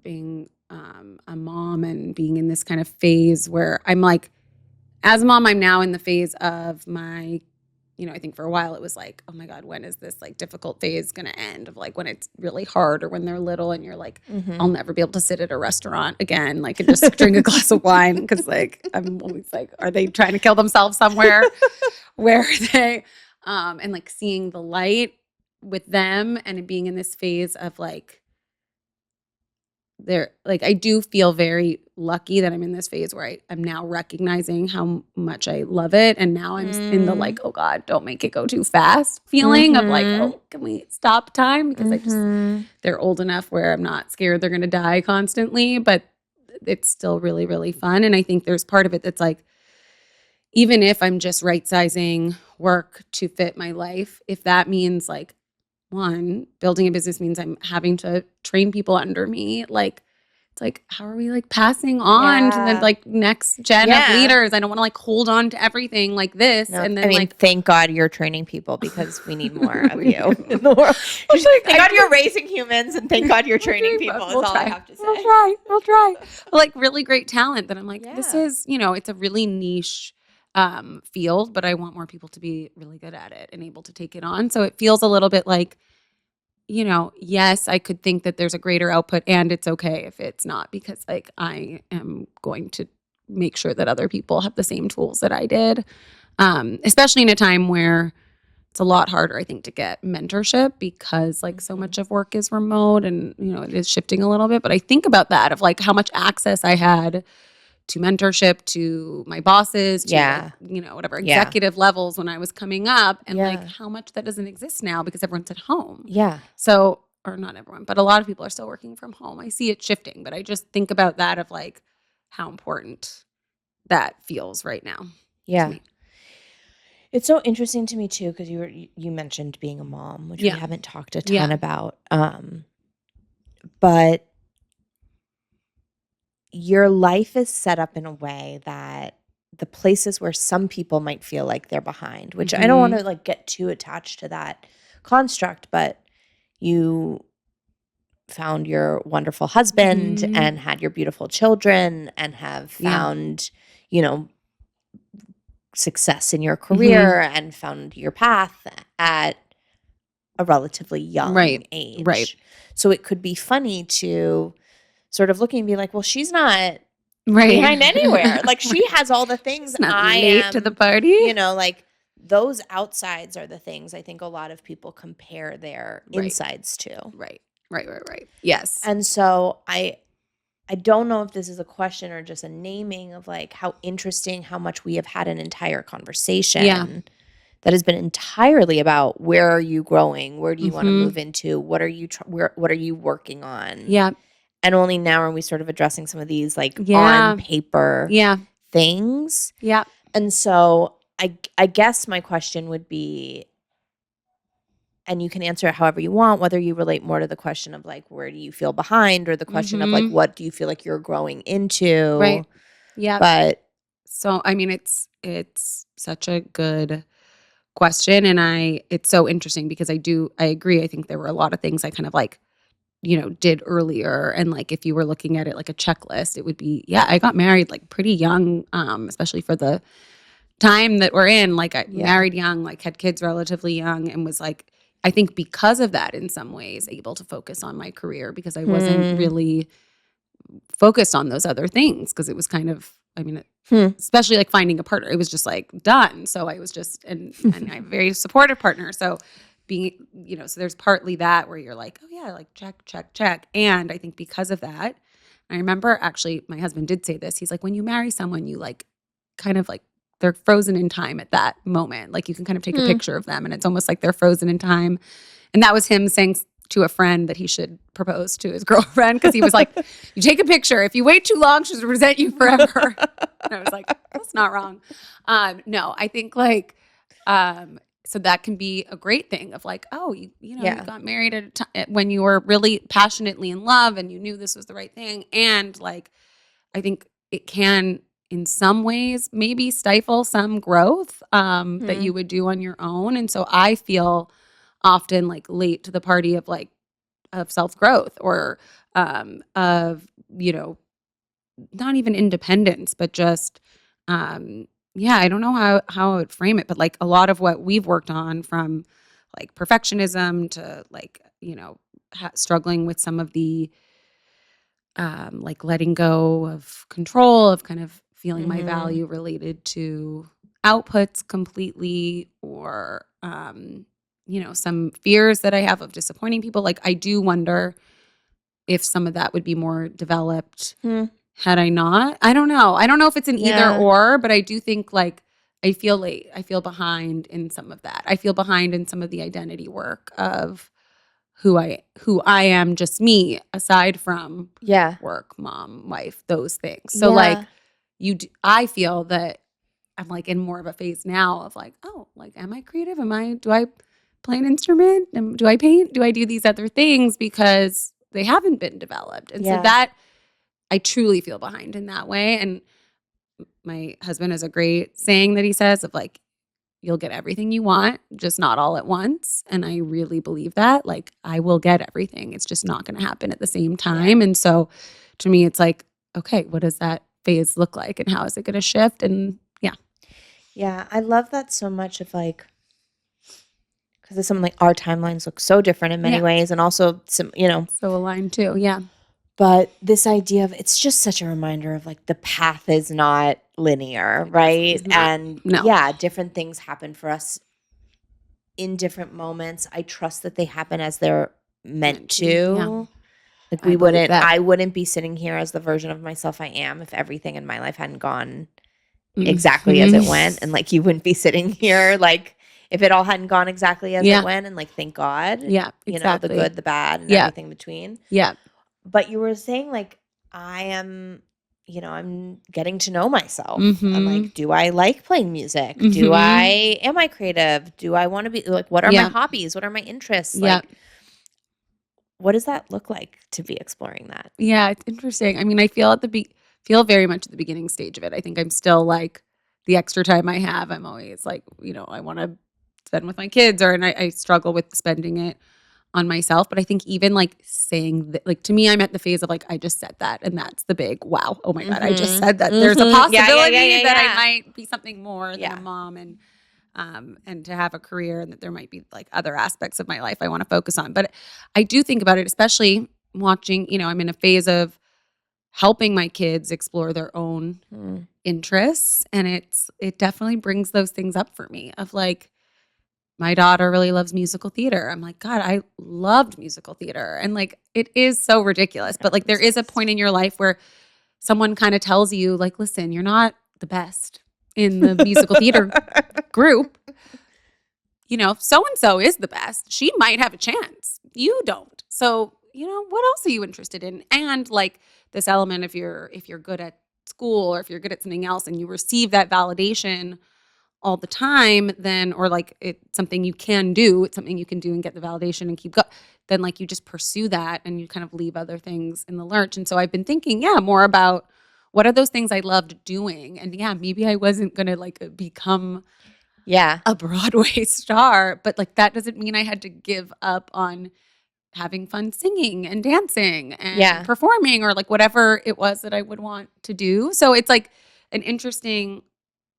being a mom and being in this kind of phase where I'm like, as a mom, I'm now in the phase of my, I think for a while it was like, oh my God, when is this like difficult phase going to end? Of like when it's really hard or when they're little and you're like, Mhm. I'll never be able to sit at a restaurant again, like and just drink a glass of wine. Because like I'm always like, are they trying to kill themselves somewhere? Where are they? And like seeing the light with them and being in this phase of like, they're like, I do feel very lucky that I'm in this phase where I'm now recognizing how much I love it. And now I'm in the Mm. like, oh God, don't make it go too fast feeling of like, Mhm. oh, can we stop time? Because Mhm. they're old enough where I'm not scared they're going to die constantly, but it's still really, really fun. And I think there's part of it that's like, even if I'm just right sizing work to fit my life, if that means like, one, building a business means I'm having to train people under me. Like, it's like, how are we like passing on to the Yeah. like next gen of Yeah. leaders? I don't want to like hold on to everything like this. No, And I then mean, like, thank God you're training people because we need more of we you need more. in the world. I was like, Thank God you're raising humans and thank God you're we'll training do, people is we'll all I try. have to We'll say. try. We'll try. Like really great talent that I'm like, this Yeah. is, it's a really niche field, but I want more people to be really good at it and able to take it on. So it feels a little bit like, yes, I could think that there's a greater output and it's okay if it's not because like I am going to make sure that other people have the same tools that I did. Especially in a time where it's a lot harder, I think, to get mentorship because like so Mhm. much of work is remote and, it is shifting a little bit. But I think about that of like how much access I had to mentorship, to my bosses, to like, Yeah. whatever Yeah. executive levels when I was coming up and like Yeah. how much that doesn't exist now because everyone's at home. Yeah. So, or not everyone, but a lot of people are still working from home. I see it shifting, but I just think about that of like how important that feels right now to Yeah. me. It's so interesting to me too because you mentioned being a mom, which we Yeah. haven't talked a ton Yeah. about. But your life is set up in a way that the places where some people might feel like they're behind, which I don't want Mhm. to like get too attached to that construct, but you found your wonderful husband Mhm. and had your beautiful children and have Yeah. found, you know, success in your Mhm. career and found your path at a relatively young Right. Right. age. So it could be funny to sort of look and be like, well, she's not Right. behind anywhere. Like she Right. has all the things She's not I late to the am, party. like those outsides are the things I think a lot of people compare their Right. insides to. Right. Right. Right. Right. Yes. And so I don't know if this is a question or just a naming of like how interesting how much we have had an entire Yeah. conversation that has been entirely about where are you growing? Where do you want to Mhm. move into? What are you what are you working on? Yeah. And only now are we sort of addressing some of these like on Yeah. paper Yeah. things. Yeah. And so I guess my question would be, and you can answer it however you want, whether you relate more to the question of like where do you feel behind or the question of like Mhm. what do you feel like you're growing Right. into. Yeah. But So, I mean, it's such a good question, and it's so interesting because I agree. I think there were a lot of things I kind of like, did earlier, and like if you were looking at it like a checklist, it would be, yeah, I got married like pretty young, especially for the time that we're in. Like I yeah. married young, like had kids relatively young, and was like, I think because of that, in some ways, able to focus on my career because I wasn't Hmm. really focused on those other things because it was kind of, I mean, Hmm. especially like finding a partner, it was just like done. So I was just, and I'm a very supportive partner. So being, so there's partly that where you're like, oh yeah, like check, check, check. And I think because of that, I remember actually my husband did say this. He's like, when you marry someone, you like kind of like they're frozen in time at that moment. Like you can kind of take a Hmm. picture of them and it's almost like they're frozen in time. And that was him saying to a friend that he should propose to his girlfriend because he was like, you take a picture. If you wait too long, she'll resent you forever. And I was like, that's not wrong. No, I think like, so that can be a great thing of like, oh, you Yeah. got married at a time when you were really passionately in love and you knew this was the right thing. And like, I think it can, in some ways, maybe stifle some growth that Hmm. you would do on your own. And so I feel often like late to the party of like of self growth or of not even independence, but just yeah, I don't know how I would frame it, but like a lot of what we've worked on from like perfectionism to like struggling with some of the like letting go of control of kind of feeling my Hmm. value related to outputs completely or some fears that I have of disappointing people. Like I do wonder if some of that would be more developed Hmm. had I not. I don't know. I don't know if it's an either Yeah. or, but I do think like I feel late. I feel behind in some of that. I feel behind in some of the identity work of who I am, just me, aside from Yeah. work, mom, wife, those things. So Yeah. like I feel that I'm like in more of a phase now of like, oh, like am I creative? Do I play an instrument? Do I paint? Do I do these other things because they haven't been developed? And so Yeah. that I truly feel behind in that way. And my husband has a great saying that he says of like, you'll get everything you want, just not all at once. And I really believe that. Like, I will get everything. It's just not going to happen at the same Yeah. time. And so to me, it's like, okay, what does that phase look like and how is it going to shift? And yeah. Yeah. I love that so much of like, because it's something like our timelines look so different in many Yeah. ways. And also some, So aligned too. Yeah. but this idea of it's just such a reminder of like the path is not linear, It definitely right? is not. And No. yeah, different things happen for us in different moments. I trust that they happen as they're meant Meant to. Yeah. to. Like I believe that. I wouldn't be sitting here as the version of myself I am if everything in my life hadn't gone exactly as it Mhm. went. And like you wouldn't be sitting here like if it all hadn't gone exactly as it Yeah. went and like thank God, Yeah. the Exactly. good, the bad, and Yeah. everything between. Yeah. But you were saying like I am, I'm getting to know myself. I'm Mhm. like, do I like playing music? Mhm. Am I creative? Do I want to be like, what are my Yeah. hobbies? What are my interests? Yeah. Like, what does that look like to be exploring that? Yeah, it's interesting. I mean, I feel feel very much at the beginning stage of it. I think I'm still like the extra time I have, I'm always like, I want to spend with my kids and I struggle with spending it on myself. But I think even like saying that, like to me, I'm at the phase of like, I just said that. And that's the big, wow, oh my God, I just Mhm. said that. There's a Mhm. Yeah, yeah, yeah, possibility yeah, that I yeah. might be something more than a Yeah. mom and to have a career and that there might be like other aspects of my life I want to focus on. But I do think about it, especially watching, I'm in a phase of helping my kids explore their own Mm. interests. And it definitely brings those things up for me of like, my daughter really loves musical theater. I'm like, God, I loved musical theater. And like, it is so ridiculous. I'm But like, there is a obsessed. point in your life where someone kind of tells you, like, listen, you're not the best in the musical theater group. You know, so and so is the best. She might have a chance. You don't. So, you know, what else are you interested in? And like this element, if you're good at school or if you're good at something else and you receive that validation all the time, then or like it's something you can do, it's something you can do and get the validation and keep going, then like you just pursue that and you kind of leave other things in the lurch. And so I've been thinking, yeah, more about what are those things I loved doing? And yeah, maybe I wasn't gonna like become Yeah. a Broadway star, but like that doesn't mean I had to give up on having fun singing and dancing and Yeah. performing or like whatever it was that I would want to do. So it's like an interesting,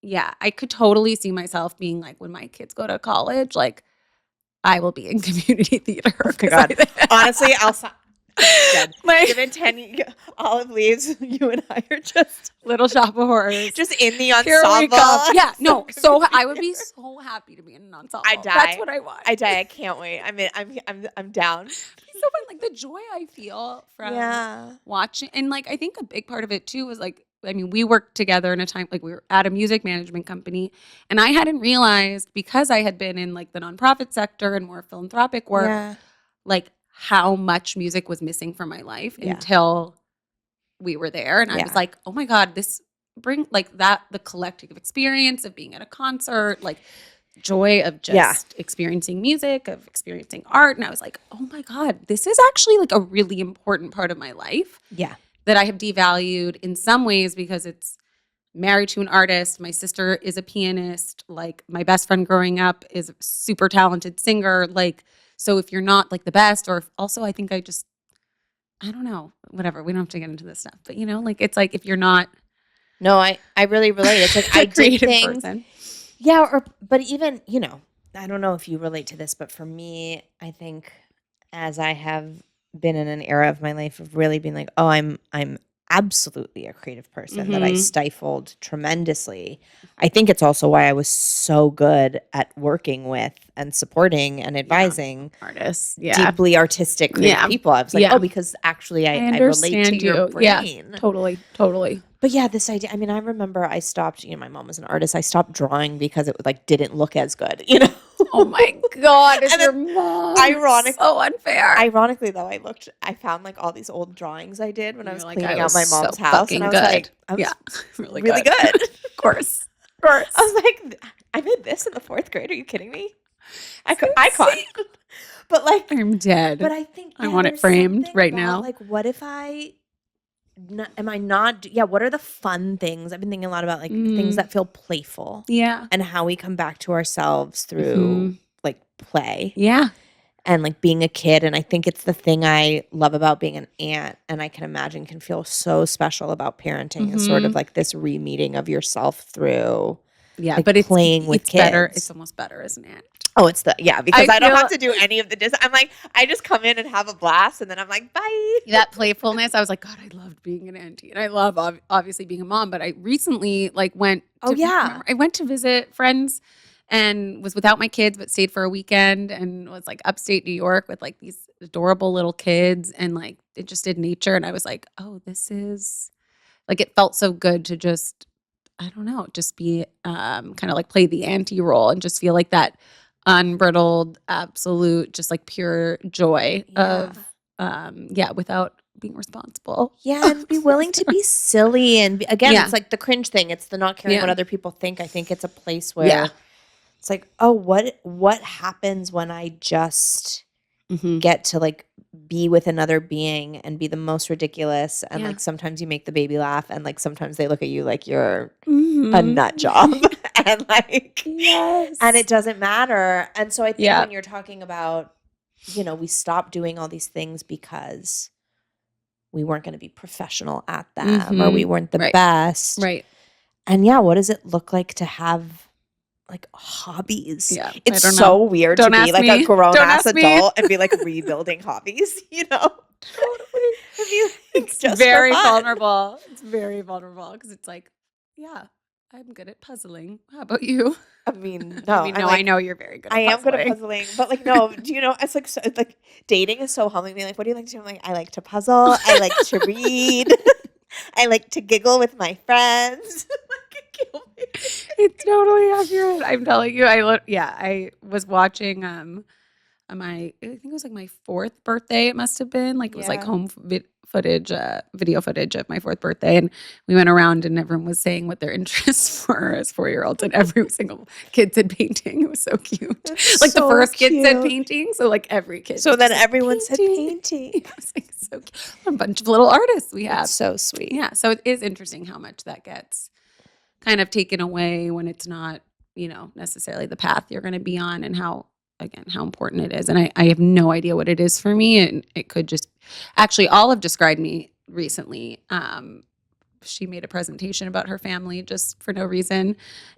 yeah, I could totally see myself being like when my kids go to college, like I will be in community theater. Oh my God. Honestly, dead. Like Given 10 olive leaves, you and I are just Little Shop of Horrors. just in the Here we ensemble. come. Yeah, no. So I would be so happy to be in an ensemble. I die. That's what I want. I die. I can't wait. I'm down. So fun, like the joy I feel from watching, and like I think a big part of it too was like, I mean, we worked together in a time like we were at a music management company, and I hadn't realized because I had been in like the nonprofit sector and more philanthropic work, like how much music was missing from my life until we were there, and I was like, oh my God, this bring like that the collective experience of being at a concert, like joy of just experiencing music, of experiencing art. And I was like, oh my God, this is actually like a really important part of my life. Yeah. That I have devalued in some ways because it's married to an artist. My sister is a pianist. Like my best friend growing up is a super talented singer. Like, so if you're not like the best, or also I think I don't know, whatever. We don't have to get into this stuff, but you know, like it's like if you're not. No, I really relate. It's like I did things. Person. Yeah, but even, you know, I don't know if you relate to this, but for me, I think as I have been in an era of my life of really being like, oh, I'm absolutely a creative person that I stifled tremendously. I think it's also why I was so good at working with and supporting and advising artists, deeply artistic creative people. I was like, oh, because actually I relate to your brain. Yeah, totally. But yeah, this idea, I mean, I remember I stopped, you know, my mom was an artist. I stopped drawing because it like didn't look as good, you know? Oh my God, is your mom so unfair. Ironically though, I found like all these old drawings I did when I was cleaning out my mom's so house. And I was like, I was really good. Of course. I was like, I made this in the 4th grade. Are you kidding me? Icon. But like, I'm dead. But I think I want it framed right now. Like, what if what are the fun things? I've been thinking a lot about like things that feel playful. Yeah. And how we come back to ourselves through like play. Yeah. And like being a kid. And I think it's the thing I love about being an aunt. And I can imagine can feel so special about parenting is sort of like this re-meeting of yourself through like but it's playing with kids. Better. It's almost better as an aunt. Oh, it's because I don't have to do any of the I'm like, I just come in and have a blast and then I'm like, bye. That playfulness, I was like, God, I loved being an auntie. And I love obviously being a mom, but I recently like went I went to visit friends and was without my kids, but stayed for a weekend and was like upstate New York with like these adorable little kids and like it just did nature. And I was like, oh, this is like, it felt so good to just, I don't know, just be kind of like play the auntie role and just feel like that unbridled, absolute, just like pure joy of, without being responsible. Yeah, and be willing to be silly. And again, it's like the cringe thing. It's the not caring what other people think. I think it's a place where it's like, oh, what happens when I just get to like be with another being and be the most ridiculous and like sometimes you make the baby laugh and like sometimes they look at you like you're a nut job and like and it doesn't matter. And so I think when you're talking about, you know, we stopped doing all these things because we weren't going to be professional at them or we weren't the best. Right. And what does it look like to have like hobbies? Yeah, it's so weird to be like a grown-ass adult and be like rebuilding hobbies, you know? Totally. It's just very vulnerable. It's very vulnerable because it's like, I'm good at puzzling. How about you? I mean, I no, mean, I'm no, I like know you're very good I at am good at puzzling. puzzling, but, like, no, do you know, it's, like, so it's, like, dating is so humbling, being like, "What do you like to do?" I'm like, "I like to puzzle, I like to read, I like to giggle with my friends." Like, kill me. It's totally accurate. I'm telling you, I was watching, my I think it was, like, my 4th birthday, it must have been, like, it was, like, Yeah. home footage, video footage of my 4th birthday, and we went around and everyone was saying what their interests were as 4-year-olds, and every single kid said painting. It was so cute. That's Like, the so first kid said cute. painting, so, like, every kid So was then just like, everyone said "Painting." painting. Yeah, I was like, "So cute." A bunch of little artists we That's have. so sweet. Yeah, so it is interesting how much that gets kind of taken away when it's not, necessarily the path you're gonna be on, and how, again, how important it is. And I have no idea what it is for me, and it could just actually, Olive described me recently. She made a presentation about her family just for no reason.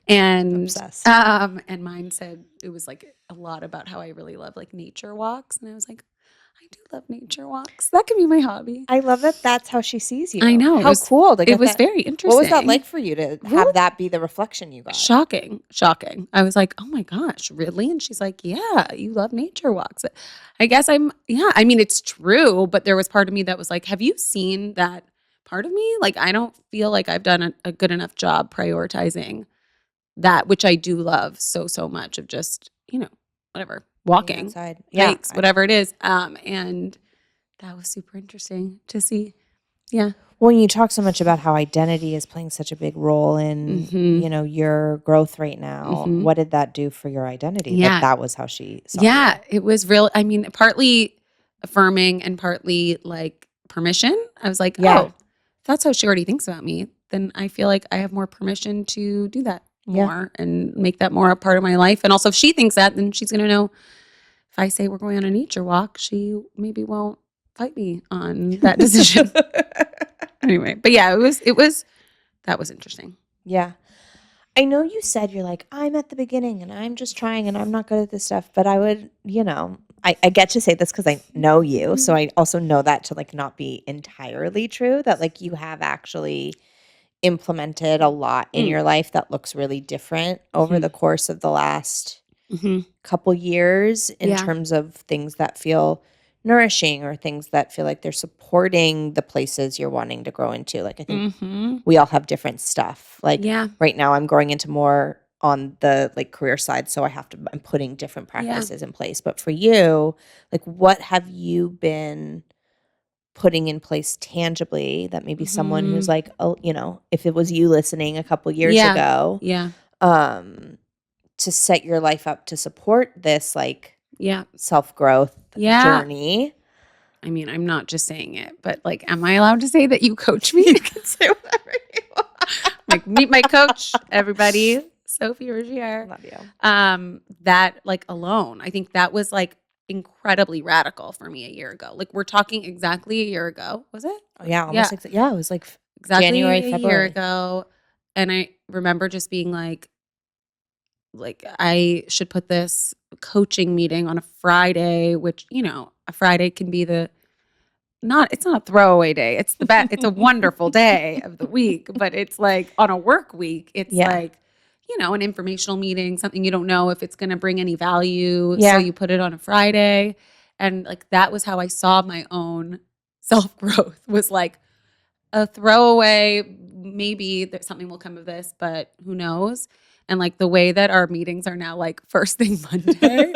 And Obsessed. and mine said it was like a lot about how I really love like nature walks. And I was like, I do love nature walks. That can be my hobby. I love that that's how she sees I you. know. How cool to It get was that. very What was that interesting. like for you to Really have that be the reflection you got? shocking. Shocking. I was like, oh my gosh, really? And she's like, yeah, you love nature walks. I guess yeah, I mean, it's true, but there was part of me that was like, have you seen that part of me? Like, I don't feel like I've done a good enough job prioritizing that, which I do love so, so much, of just, whatever, Being walking, outside. Yeah. hikes, whatever it is. And that was super interesting to see. Yeah. Well, you talk so much about how identity is playing such a big role in, Mm-hmm. your growth right now. Mm-hmm. What did that do for your identity? Yeah. That was how she saw you. Yeah. It was real. I mean, partly affirming and partly like permission. I was like, Yeah. oh, if that's how she already thinks about me, then I feel like I have more permission to do that Yeah. more and make that more a part of my life. And also, if she thinks that, then she's going to know if I say we're going on a nature walk, she maybe won't fight me on that decision. Anyway, but yeah, that was interesting. Yeah. I know you said you're like, I'm at the beginning and I'm just trying and I'm not good at this stuff, but I would, I get to say this because I know you. So I also know that to like not be entirely true, that like you have actually implemented a lot in your life that looks really different over the course of the last couple years in Yeah. terms of things that feel nourishing or things that feel like they're supporting the places you're wanting to grow into. Like I think we all have different stuff. Like Yeah. right now I'm growing into more on the like career side, so I'm putting different practices in place. But for you, like what have you been putting in place tangibly that maybe someone who's like, oh, if it was you listening a couple years Yeah. ago, Yeah. to set your life up to support this like Yeah. self-growth Yeah. journey. I mean, I'm not just saying it, but like, am I allowed to say that you coach me? You can say whatever you want. Like, meet my coach, everybody. Sophie Rogier. Love you. That like alone, I think that was like incredibly radical for me a year ago. Like, we're talking exactly a year ago. Was it? Oh, yeah, almost it was like Exactly January, a year February. ago. And I remember just being like I should put this coaching meeting on a Friday, which, a Friday can be it's not a throwaway day. It's it's a wonderful day of the week, but it's like on a work week, it's like, an informational meeting, something you don't know if it's going to bring any value. Yeah. So you put it on a Friday. And like, that was how I saw my own self-growth, was like a throwaway, maybe that something will come of this, but who knows? And like the way that our meetings are now, like first thing Monday,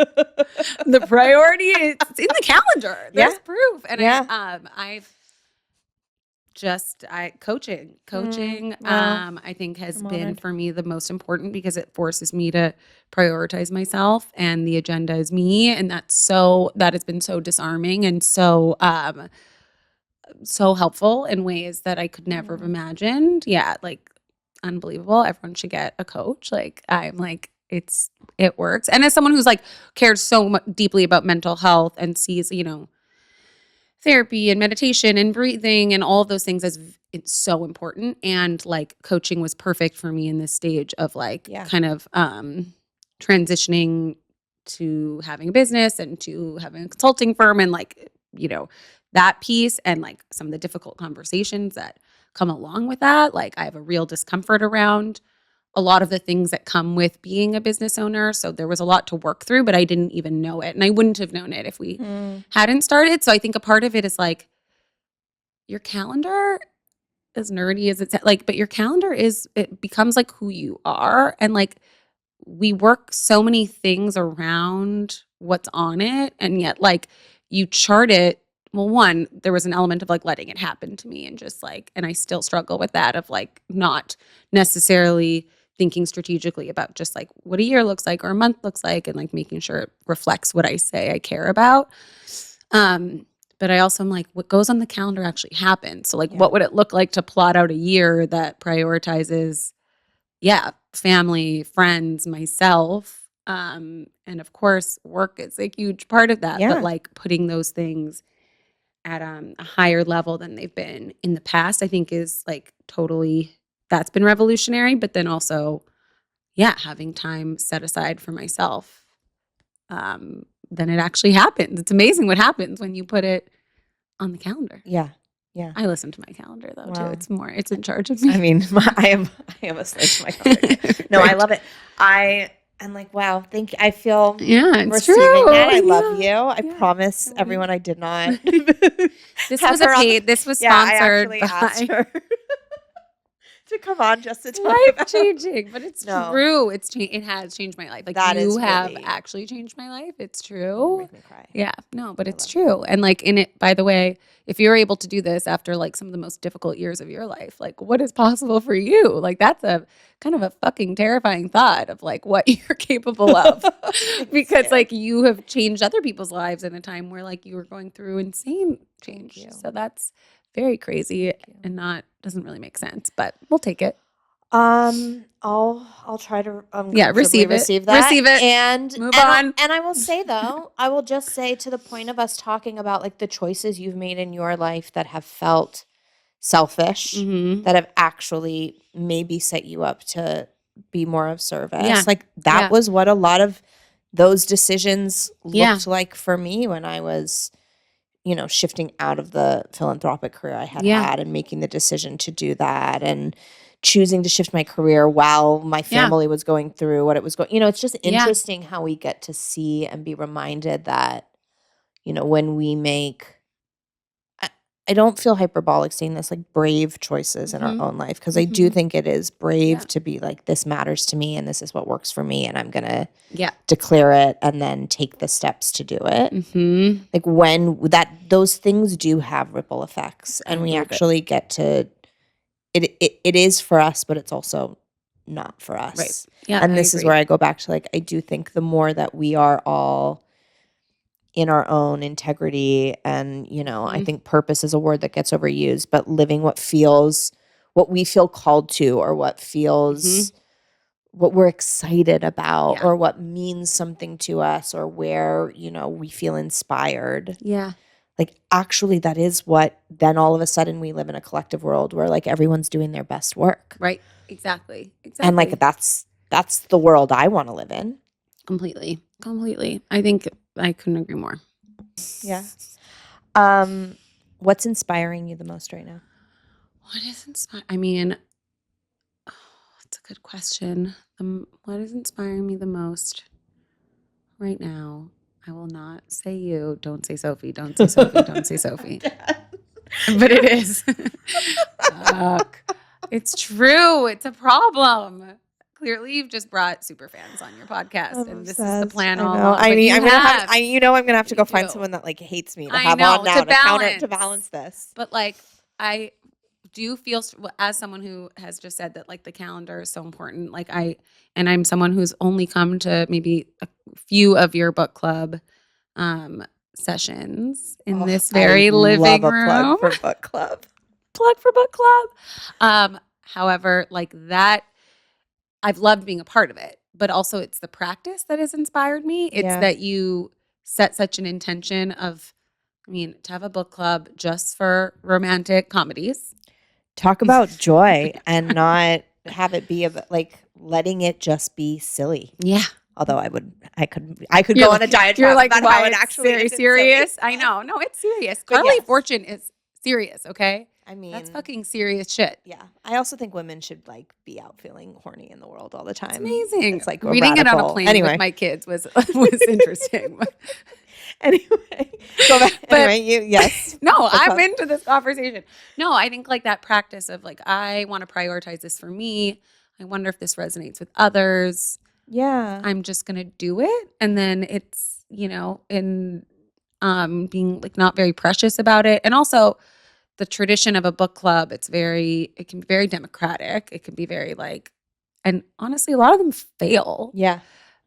the priority is it's in the calendar. There's proof. And I've just coaching, wow. I think has I'm been honored. for me the most important, because it forces me to prioritize myself, and the agenda is me. And that has been so disarming and so helpful in ways that I could never have imagined. Yeah, like unbelievable. Everyone should get a coach. Like, I'm like, it works. And as someone who's like cares so deeply about mental health and sees, therapy and meditation and breathing and all of those things as it's so important. And like coaching was perfect for me in this stage of like kind of transitioning to having a business and to having a consulting firm, and like, that piece, and like some of the difficult conversations that come along with that. Like, I have a real discomfort around a lot of the things that come with being a business owner. So there was a lot to work through, but I didn't even know it. And I wouldn't have known it if we hadn't started. So I think a part of it is like your calendar, as nerdy as it's like, but your calendar it becomes like who you are. And like we work so many things around what's on it. And yet like you chart it. Well, one, there was an element of like letting it happen to me and just like, and I still struggle with that of like not necessarily thinking strategically about just like what a year looks like or a month looks like and like making sure it reflects what I say I care about. But I also am like, what goes on the calendar actually happens. So like, what would it look like to plot out a year that prioritizes, family, friends, myself. And of course, work is a huge part of that. Yeah. But like putting those things at a higher level than they've been in the past, I think is like totally, that's been revolutionary. But then also, having time set aside for myself. Then it actually happens. It's amazing what happens when you put it on the calendar. Yeah. Yeah. I listen to my calendar though too. Wow. It's in charge of me. I mean, I am a slave to my calendar. No, I love it. I'm like, wow, thank you. I feel it's receiving true. that. I love you. I promise everyone I did not. This was paid. This was sponsored. I actually asked her to come on just to talk life changing, but it's true. It has changed my life. Like that you have actually changed my life. It's true. Make me cry. Yeah, no, but it's true. And like in it, by the way, if you're able to do this after like some of the most difficult years of your life, like what is possible for you? Like that's a kind of a fucking terrifying thought of like what you're capable of, because like you have changed other people's lives in a time where like you were going through insane change. So that's very crazy and doesn't really make sense, but we'll take it. I'll try to receive it and move on. And I will say though, I will just say to the point of us talking about like the choices you've made in your life that have felt selfish, that have actually maybe set you up to be more of service. Like that was what a lot of those decisions looked like for me when I was shifting out of the philanthropic career I had and making the decision to do that and choosing to shift my career while my family was going through what it was going. It's just interesting how we get to see and be reminded that, when we make, I don't feel hyperbolic saying this, like brave choices in our own life, because I do think it is brave to be like, this matters to me and this is what works for me and I'm going to declare it and then take the steps to do it. Like when those things do have ripple effects and we actually get to, it is for us, but it's also not for us. Right. Yeah. And this is where I go back to like, I do think the more that we are all in our own integrity and, I think purpose is a word that gets overused, but living what we feel called to, or what feels what we're excited about, or what means something to us, or where, we feel inspired. Yeah. Like actually that is what then all of a sudden we live in a collective world where like everyone's doing their best work. Right. Exactly. And like that's the world I want to live in. Completely. I think I couldn't agree more. Yeah. What's inspiring you the most right now? What is inspiring? I mean, it's a good question. What is inspiring me the most right now? I will not say you. Don't say Sophie. Don't say Sophie. Don't say Sophie. But it is. It's true. It's a problem. Clearly, you've just brought super fans on your podcast, and this is the plan all along. I mean, I'm gonna have to go find someone that like hates me to have on now to balance this. But like, I do feel as someone who has just said that like the calendar is so important. Like I'm someone who's only come to maybe a few of your book club sessions in this very living room. Plug for book club. Plug for book club. However, like that, I've loved being a part of it, but also it's the practice that has inspired me. It's that you set such an intention of, to have a book club just for romantic comedies. Talk about joy and not have it be like letting it just be silly. Yeah. Although I could go on a diatribe about how it actually very serious. I know. No, it's serious. Carly Fortune is serious, okay? I mean, That's fucking serious shit. yeah. I also think women should like be out feeling horny in the world all the It's time. amazing. It's like a Reading it on a radical. plane with Anyway, my kids was was interesting. anyway, go back. But Anyway, yes. no, Book I'm club. into this conversation. No, I think like that practice of like, I want to prioritize this for me. I wonder if this resonates with others. Yeah. I'm just going to do it. And then it's, in being like not very precious about it. And also the tradition of a book club, it can be very democratic. It can be very like, and honestly, a lot of them fail Yeah.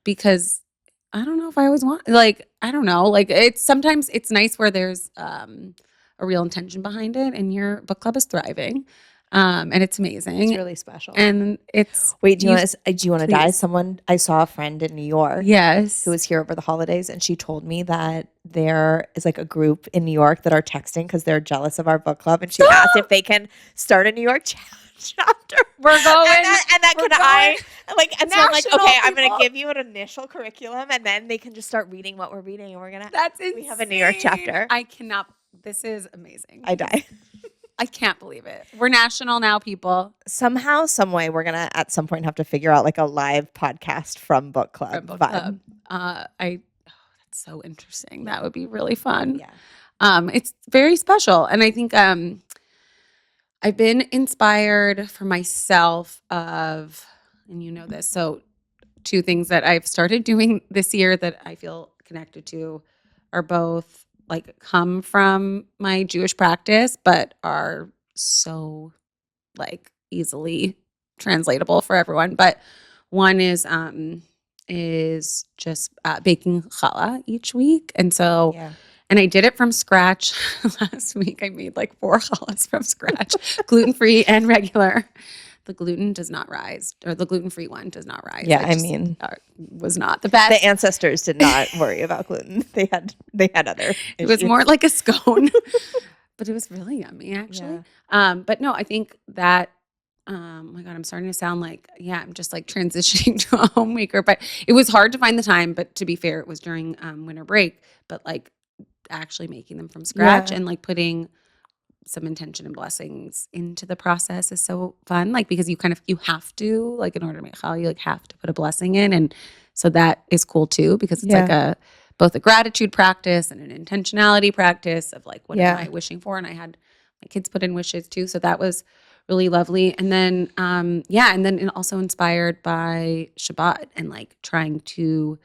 because I don't know if I always want, like, I don't know. Like sometimes it's nice where there's a real intention behind it and your book club is thriving. And it's amazing. It's really special. And it's Wait, do you want to die? please. I saw a friend in New York Yes. who was here over the holidays, and she told me that there is like a group in New York that are texting because they're jealous of our book club, and she asked if they can start a New York chapter. We're going. And that we're can I like? And so I'm like, National okay, I'm people. gonna give you an initial curriculum, and then they can just start reading what we're reading, and we're gonna. That's insane. We have a New York chapter. I cannot. This is amazing. I die. I can't believe it. We're national now, people. Somehow, some way, we're gonna at some point have to figure out like a live podcast from book club From book vibe. club. That's so interesting. That would be really fun. Yeah. It's very special, and I think I've been inspired for myself of, and you know this, so two things that I've started doing this year that I feel connected to are both like come from my Jewish practice, but are so like easily translatable for everyone. But one is just baking challah each week, and so. Yeah. And I did it from scratch last week. I made like 4 challahs from scratch, gluten-free and regular. The gluten does not rise, or the gluten-free one does not rise. Yeah, I mean, was not the best. The ancestors did not worry about gluten. They had other issues. It was more like a scone, but it was really yummy actually. Yeah. But no, I think that. Oh my God, I'm starting to sound like, I'm just like transitioning to a homemaker. But it was hard to find the time. But to be fair, it was during winter break. But like actually making them from scratch and like putting some intention and blessings into the process is so fun. Like because you have to, like in order to make challah, you like have to put a blessing in, and so that is cool too because it's like both a gratitude practice and an intentionality practice of like what am I wishing for, and I had my kids put in wishes too, so that was really lovely. And then and then also inspired by Shabbat and like trying to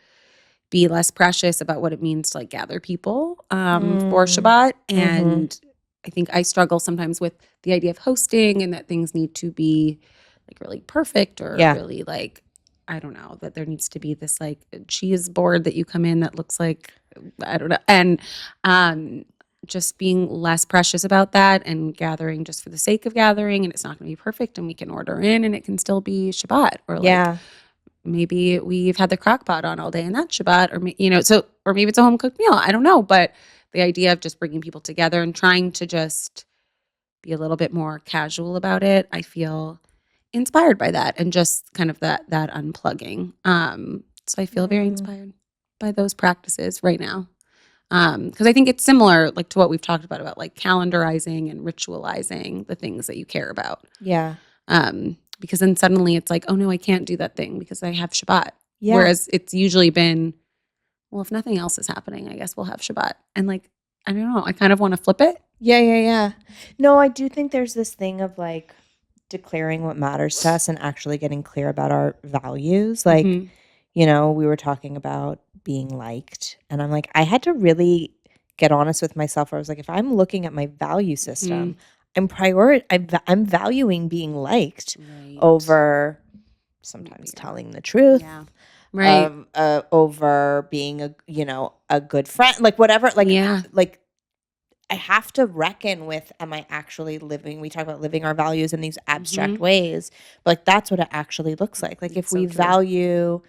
be less precious about what it means to like gather people for Shabbat. And I think I struggle sometimes with the idea of hosting and that things need to be like really perfect or really like, I don't know, that there needs to be this like cheese board that you come in that looks like, I don't know. And just being less precious about that and gathering just for the sake of gathering, and it's not going to be perfect and we can order in and it can still be Shabbat or like, maybe we've had the crock pot on all day and that's Shabbat, or or maybe it's a home cooked meal. I don't know, but the idea of just bringing people together and trying to just be a little bit more casual about it, I feel inspired by that, and just kind of that unplugging. So I feel very inspired by those practices right now, because I think it's similar, like to what we've talked about like calendarizing and ritualizing the things that you care about. Yeah. Because then suddenly it's like, oh no, I can't do that thing because I have Shabbat. Yeah. Whereas it's usually been, well, if nothing else is happening, I guess we'll have Shabbat. And like, I don't know, I kind of want to flip it. Yeah. No, I do think there's this thing of like declaring what matters to us and actually getting clear about our values. Like, we were talking about being liked, and I'm like, I had to really get honest with myself where I was like, if I'm looking at my value system, I'm valuing being liked over sometimes telling the truth. Yeah. Right. Over being a good friend, like whatever, like like I have to reckon with, am I actually living? We talk about living our values in these abstract ways, but like that's what it actually looks like. Like if we value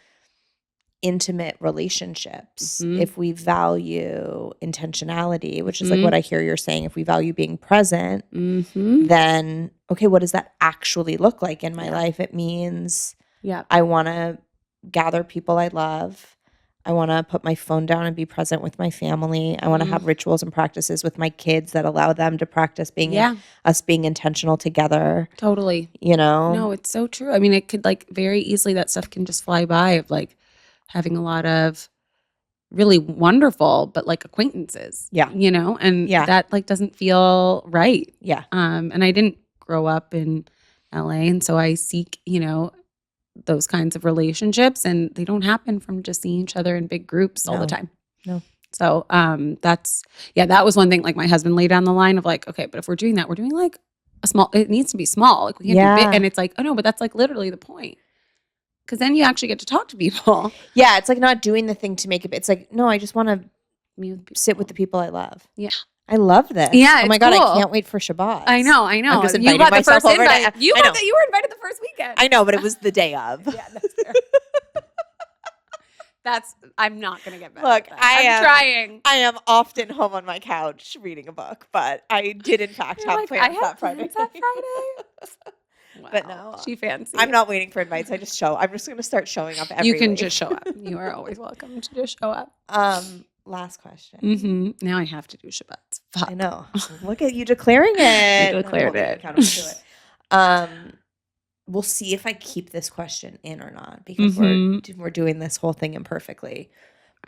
intimate relationships, if we value intentionality, which is like what I hear you're saying, if we value being present, then okay, what does that actually look like in my life? It means I want to gather people I love. I want to put my phone down and be present with my family. I want to have rituals and practices with my kids that allow them to practice Yeah, us being intentional together, totally. you know? No, it's so true. I mean, it could like very easily that stuff can just fly by of like having a lot of really wonderful but like acquaintances, Yeah. and Yeah. that like doesn't feel right. Yeah. And I didn't grow up in LA, and so I seek, those kinds of relationships, and they don't happen from just seeing each other in big groups all the No. time. No. So that was one thing like my husband laid down the line of like, okay, but if we're doing that, we're doing like it needs to be small. Like we can't do big. Yeah. And it's like, oh no, but that's like literally the point. Because then you actually get to talk to people. Yeah, it's like not doing the thing to make it. It's like, no, I just want to Me with sit with people. the people I love. Yeah. I love this. Yeah, Oh my it's God, cool. I can't wait for Shabbat. I know. I'm just You inviting got the myself first over invite. You I know. were invited the first weekend. I know, but it was the day of. Yeah, that's fair. I'm not gonna get better. Look, at that. I'm trying. I am often home on my couch reading a book, but I did in fact You're have like, plans I that have Friday. plans that Friday. But Wow, no, she fancy. I'm not waiting for invites. I'm just going to start showing up every You can week. just show up. You are always welcome to just show up. Last question. Mm-hmm. Now I have to do Shabbats. Fuck. I know. Look at you declaring it. You declared I'm it. accountable to it. We'll see if I keep this question in or not because we're doing this whole thing imperfectly.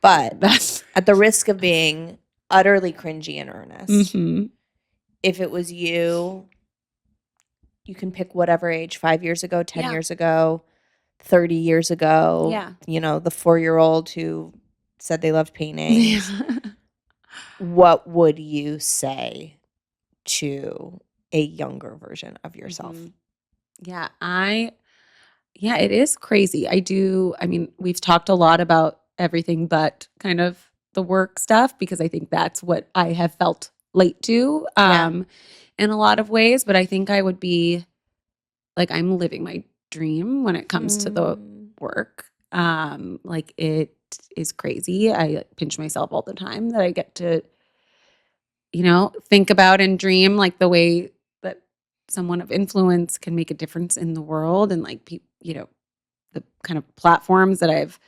But That's at the risk of being utterly cringy and earnest, mm-hmm. if it was you, you can pick whatever age, 5 years ago, 10 years ago, 30 years ago. Yeah. The 4-year-old who said they loved painting. What would you say to a younger version of yourself? Mm-hmm. Yeah, it is crazy. I mean, we've talked a lot about everything but kind of the work stuff because I think that's what I have felt late to in a lot of ways. But I think I would be like, I'm living my dream when it comes to the work. Like it is crazy. I pinch myself all the time that I get to, think about and dream like the way that someone of influence can make a difference in the world and like the kind of platforms that I've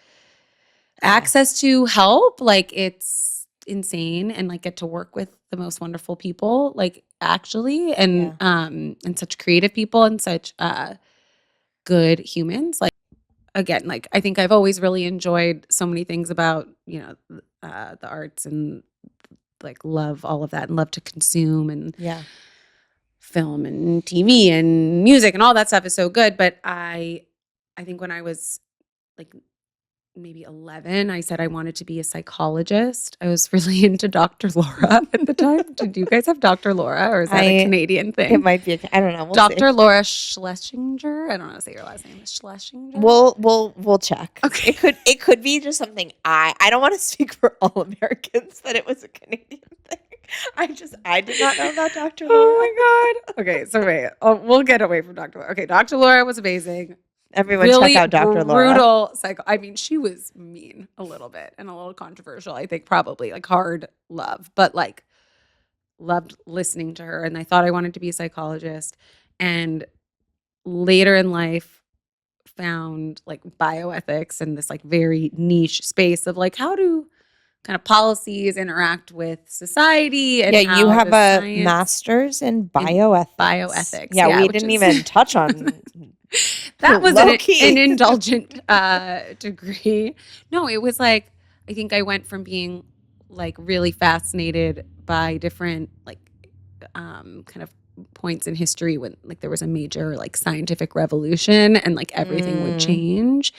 access to help. Like it's insane and like get to work with the most wonderful people, like actually, and such creative people and such good humans. Like again, like I think I've always really enjoyed so many things about the arts and like love all of that and love to consume and film and TV and music and all that stuff is so good. But I think when I was like maybe 11, I said I wanted to be a psychologist. I was really into Dr. Laura at the time. Did you guys have Dr. Laura or is that a Canadian thing? It might be. I don't know. We'll Dr. see. Laura Schlesinger. I don't know how to say your last name. Is Schlesinger? We'll check. Okay. It could be just something I don't want to speak for all Americans that it was a Canadian thing. I did not know about Dr. Laura. Oh my God. Okay, so wait. We'll get away from Dr. Laura. Okay, Dr. Laura was amazing. Everyone really check out Dr. Laura. Brutal I mean, she was mean a little bit and a little controversial. I think probably like hard love, but like loved listening to her. And I thought I wanted to be a psychologist. And later in life, found like bioethics and this like very niche space of like how do kind of policies interact with society and how you have a science master's in bioethics. Bioethics. Yeah, we didn't even touch on that was an indulgent degree. No, it was like I think I went from being like really fascinated by different like kind of points in history when like there was a major like scientific revolution and like everything would change.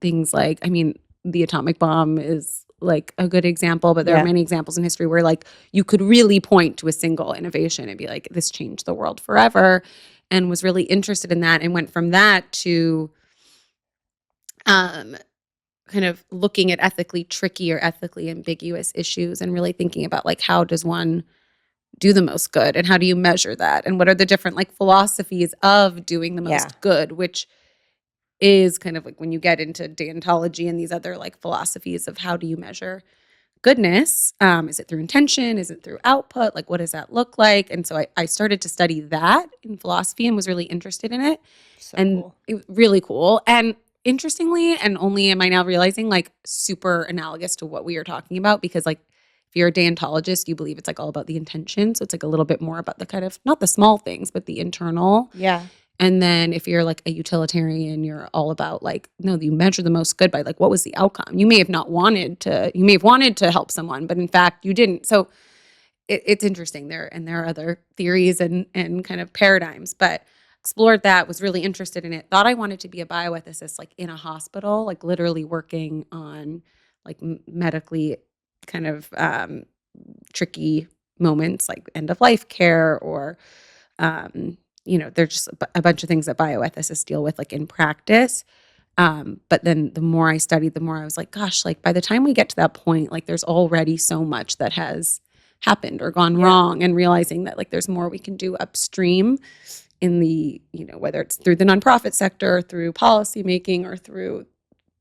Things like, I mean, the atomic bomb is like a good example, but there are many examples in history where like you could really point to a single innovation and be like, this changed the world forever, and was really interested in that and went from that to kind of looking at ethically tricky or ethically ambiguous issues and really thinking about like how does one do the most good and how do you measure that and what are the different like philosophies of doing the most good, which is kind of like when you get into deontology and these other like philosophies of how do you measure goodness. Is it through intention? Is it through output? Like what does that look like? And so I started to study that in philosophy and was really interested in it. So and cool. it was really cool. And interestingly, and only am I now realizing, like super analogous to what we are talking about, because like if you're a deontologist, you believe it's like all about the intention. So it's like a little bit more about the kind of, not the small things, but the internal. Yeah. And then if you're like a utilitarian, you're all about like, no, you measure the most good by like, what was the outcome? You may have wanted to help someone, but in fact you didn't. So it's interesting there. And there are other theories and kind of paradigms, but explored that, was really interested in it. Thought I wanted to be a bioethicist, like in a hospital, like literally working on like medically kind of tricky moments like end of life care or, there's just a bunch of things that bioethicists deal with like in practice. But then the more I studied, the more I was like, gosh, like by the time we get to that point, like there's already so much that has happened or gone wrong, and realizing that like there's more we can do upstream in the, whether it's through the nonprofit sector, through policy making, or through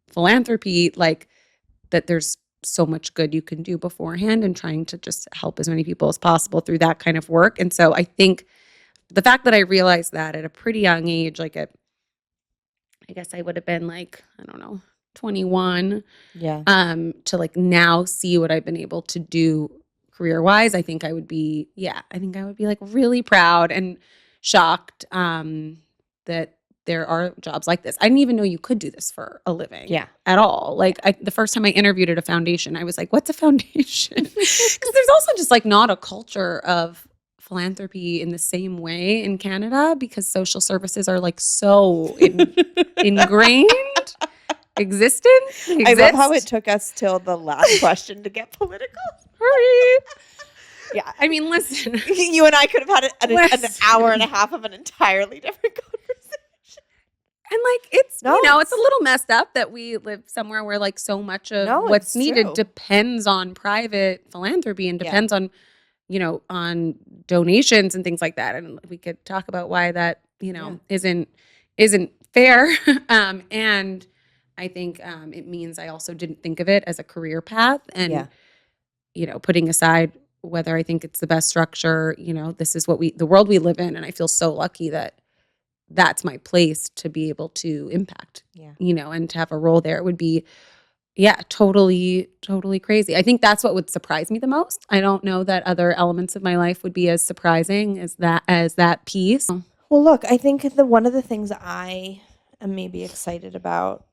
philanthropy, like that there's so much good you can do beforehand, and trying to just help as many people as possible through that kind of work. And so I think the fact that I realized that at a pretty young age, like I guess I would have been like, I don't know, 21, Yeah. to like now see what I've been able to do career-wise, I think I would be like really proud and shocked that there are jobs like this. I didn't even know you could do this for a living at all. Like the first time I interviewed at a foundation, I was like, what's a foundation? Because there's also just like not a culture of philanthropy in the same way in Canada, because social services are like so ingrained. Exist. I love how it took us till the last question to get political. Hurry. Yeah. I mean, listen. You and I could have had an hour and a half of an entirely different conversation. And like it's it's a little messed up that we live somewhere where like so much of what's needed depends on private philanthropy and depends on on donations and things like that. And we could talk about why that isn't fair. And I think it means I also didn't think of it as a career path. And putting aside whether I think it's the best structure, this is the world we live in. And I feel so lucky that that's my place to be able to impact, and to have a role there. It would be, totally, totally crazy. I think that's what would surprise me the most. I don't know that other elements of my life would be as surprising as that piece. Well, look, I think one of the things I am maybe excited about,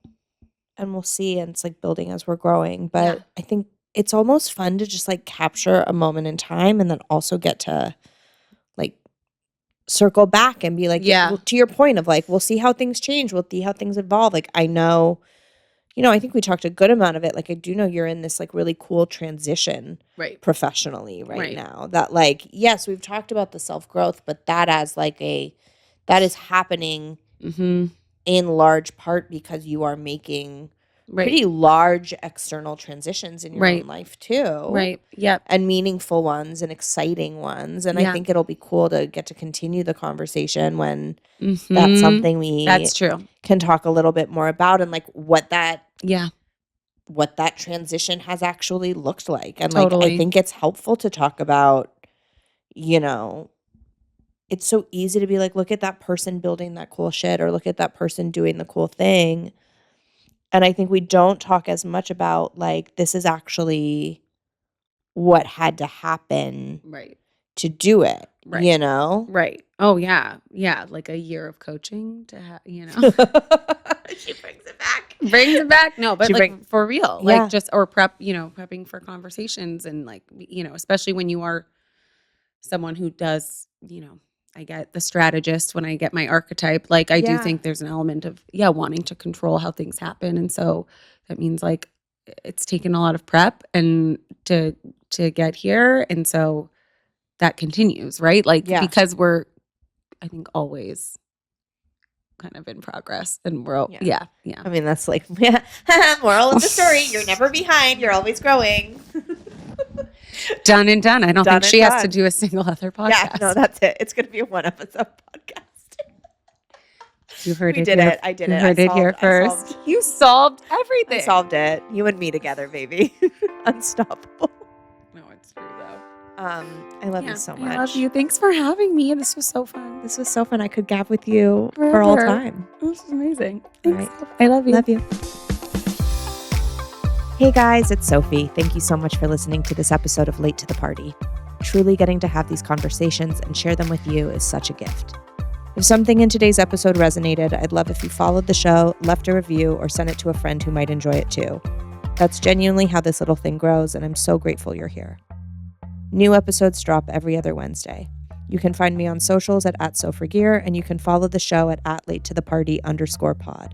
and we'll see, and it's like building as we're growing, but I think it's almost fun to just like capture a moment in time and then also get to like circle back and be like, to your point of like, we'll see how things change. We'll see how things evolve. Like, I know, I think we talked a good amount of it. Like, I do know you're in this like really cool transition professionally right now that like, yes, we've talked about the self-growth, but that is happening in large part because you are making pretty large external transitions in your own life too. Right. Yep. And meaningful ones and exciting ones. And I think it'll be cool to get to continue the conversation when that's something that's true. can talk a little bit more about, and like what that transition has actually looked like. And like I think it's helpful to talk about, it's so easy to be like, look at that person building that cool shit, or look at that person doing the cool thing. And I think we don't talk as much about like, this is actually what had to happen to do it, Right. Oh, yeah. Yeah. Like a year of coaching to have, She brings it back. No, but for real, like just, or prepping for conversations, and like, especially when you are someone who does, I get the strategist when I get my archetype. Like I do think there's an element of wanting to control how things happen, and so that means like it's taken a lot of prep and to get here, and so that continues, right? Like because we're, I think, always kind of in progress, and we're I mean, that's like moral of the story: you're never behind, you're always growing. Done and done. I don't think she has to do a single other podcast. Yeah, no, that's it. It's going to be a one-episode podcast. You heard we it did here. it. I did you it. Heard it here first. You solved everything. I solved it. You and me together, baby. Unstoppable. No, it's true though. I love you Yeah, so I love much. you. Thanks for having me. This was so fun. This was so fun. I could gab with you for all Forever. time. This is amazing. All Thanks. right. I love you. Love you. Hey guys, it's Sophie. Thank you so much for listening to this episode of Late to the Party. Truly getting to have these conversations and share them with you is such a gift. If something in today's episode resonated, I'd love if you followed the show, left a review, or sent it to a friend who might enjoy it too. That's genuinely how this little thing grows, and I'm so grateful you're here. New episodes drop every other Wednesday. You can find me on socials at @SoForGear, and you can follow the show at @LateToTheParty_pod.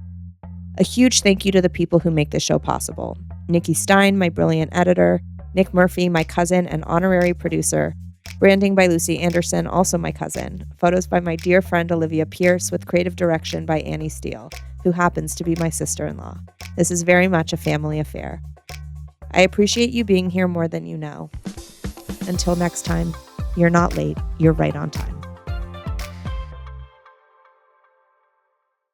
A huge thank you to the people who make this show possible. Nikki Stein, my brilliant editor, Nick Murphy, my cousin and honorary producer, branding by Lucy Anderson, also my cousin, photos by my dear friend Olivia Pierce, with creative direction by Annie Steele, who happens to be my sister-in-law. This is very much a family affair. I appreciate you being here more than you know. Until next time, you're not late, you're right on time.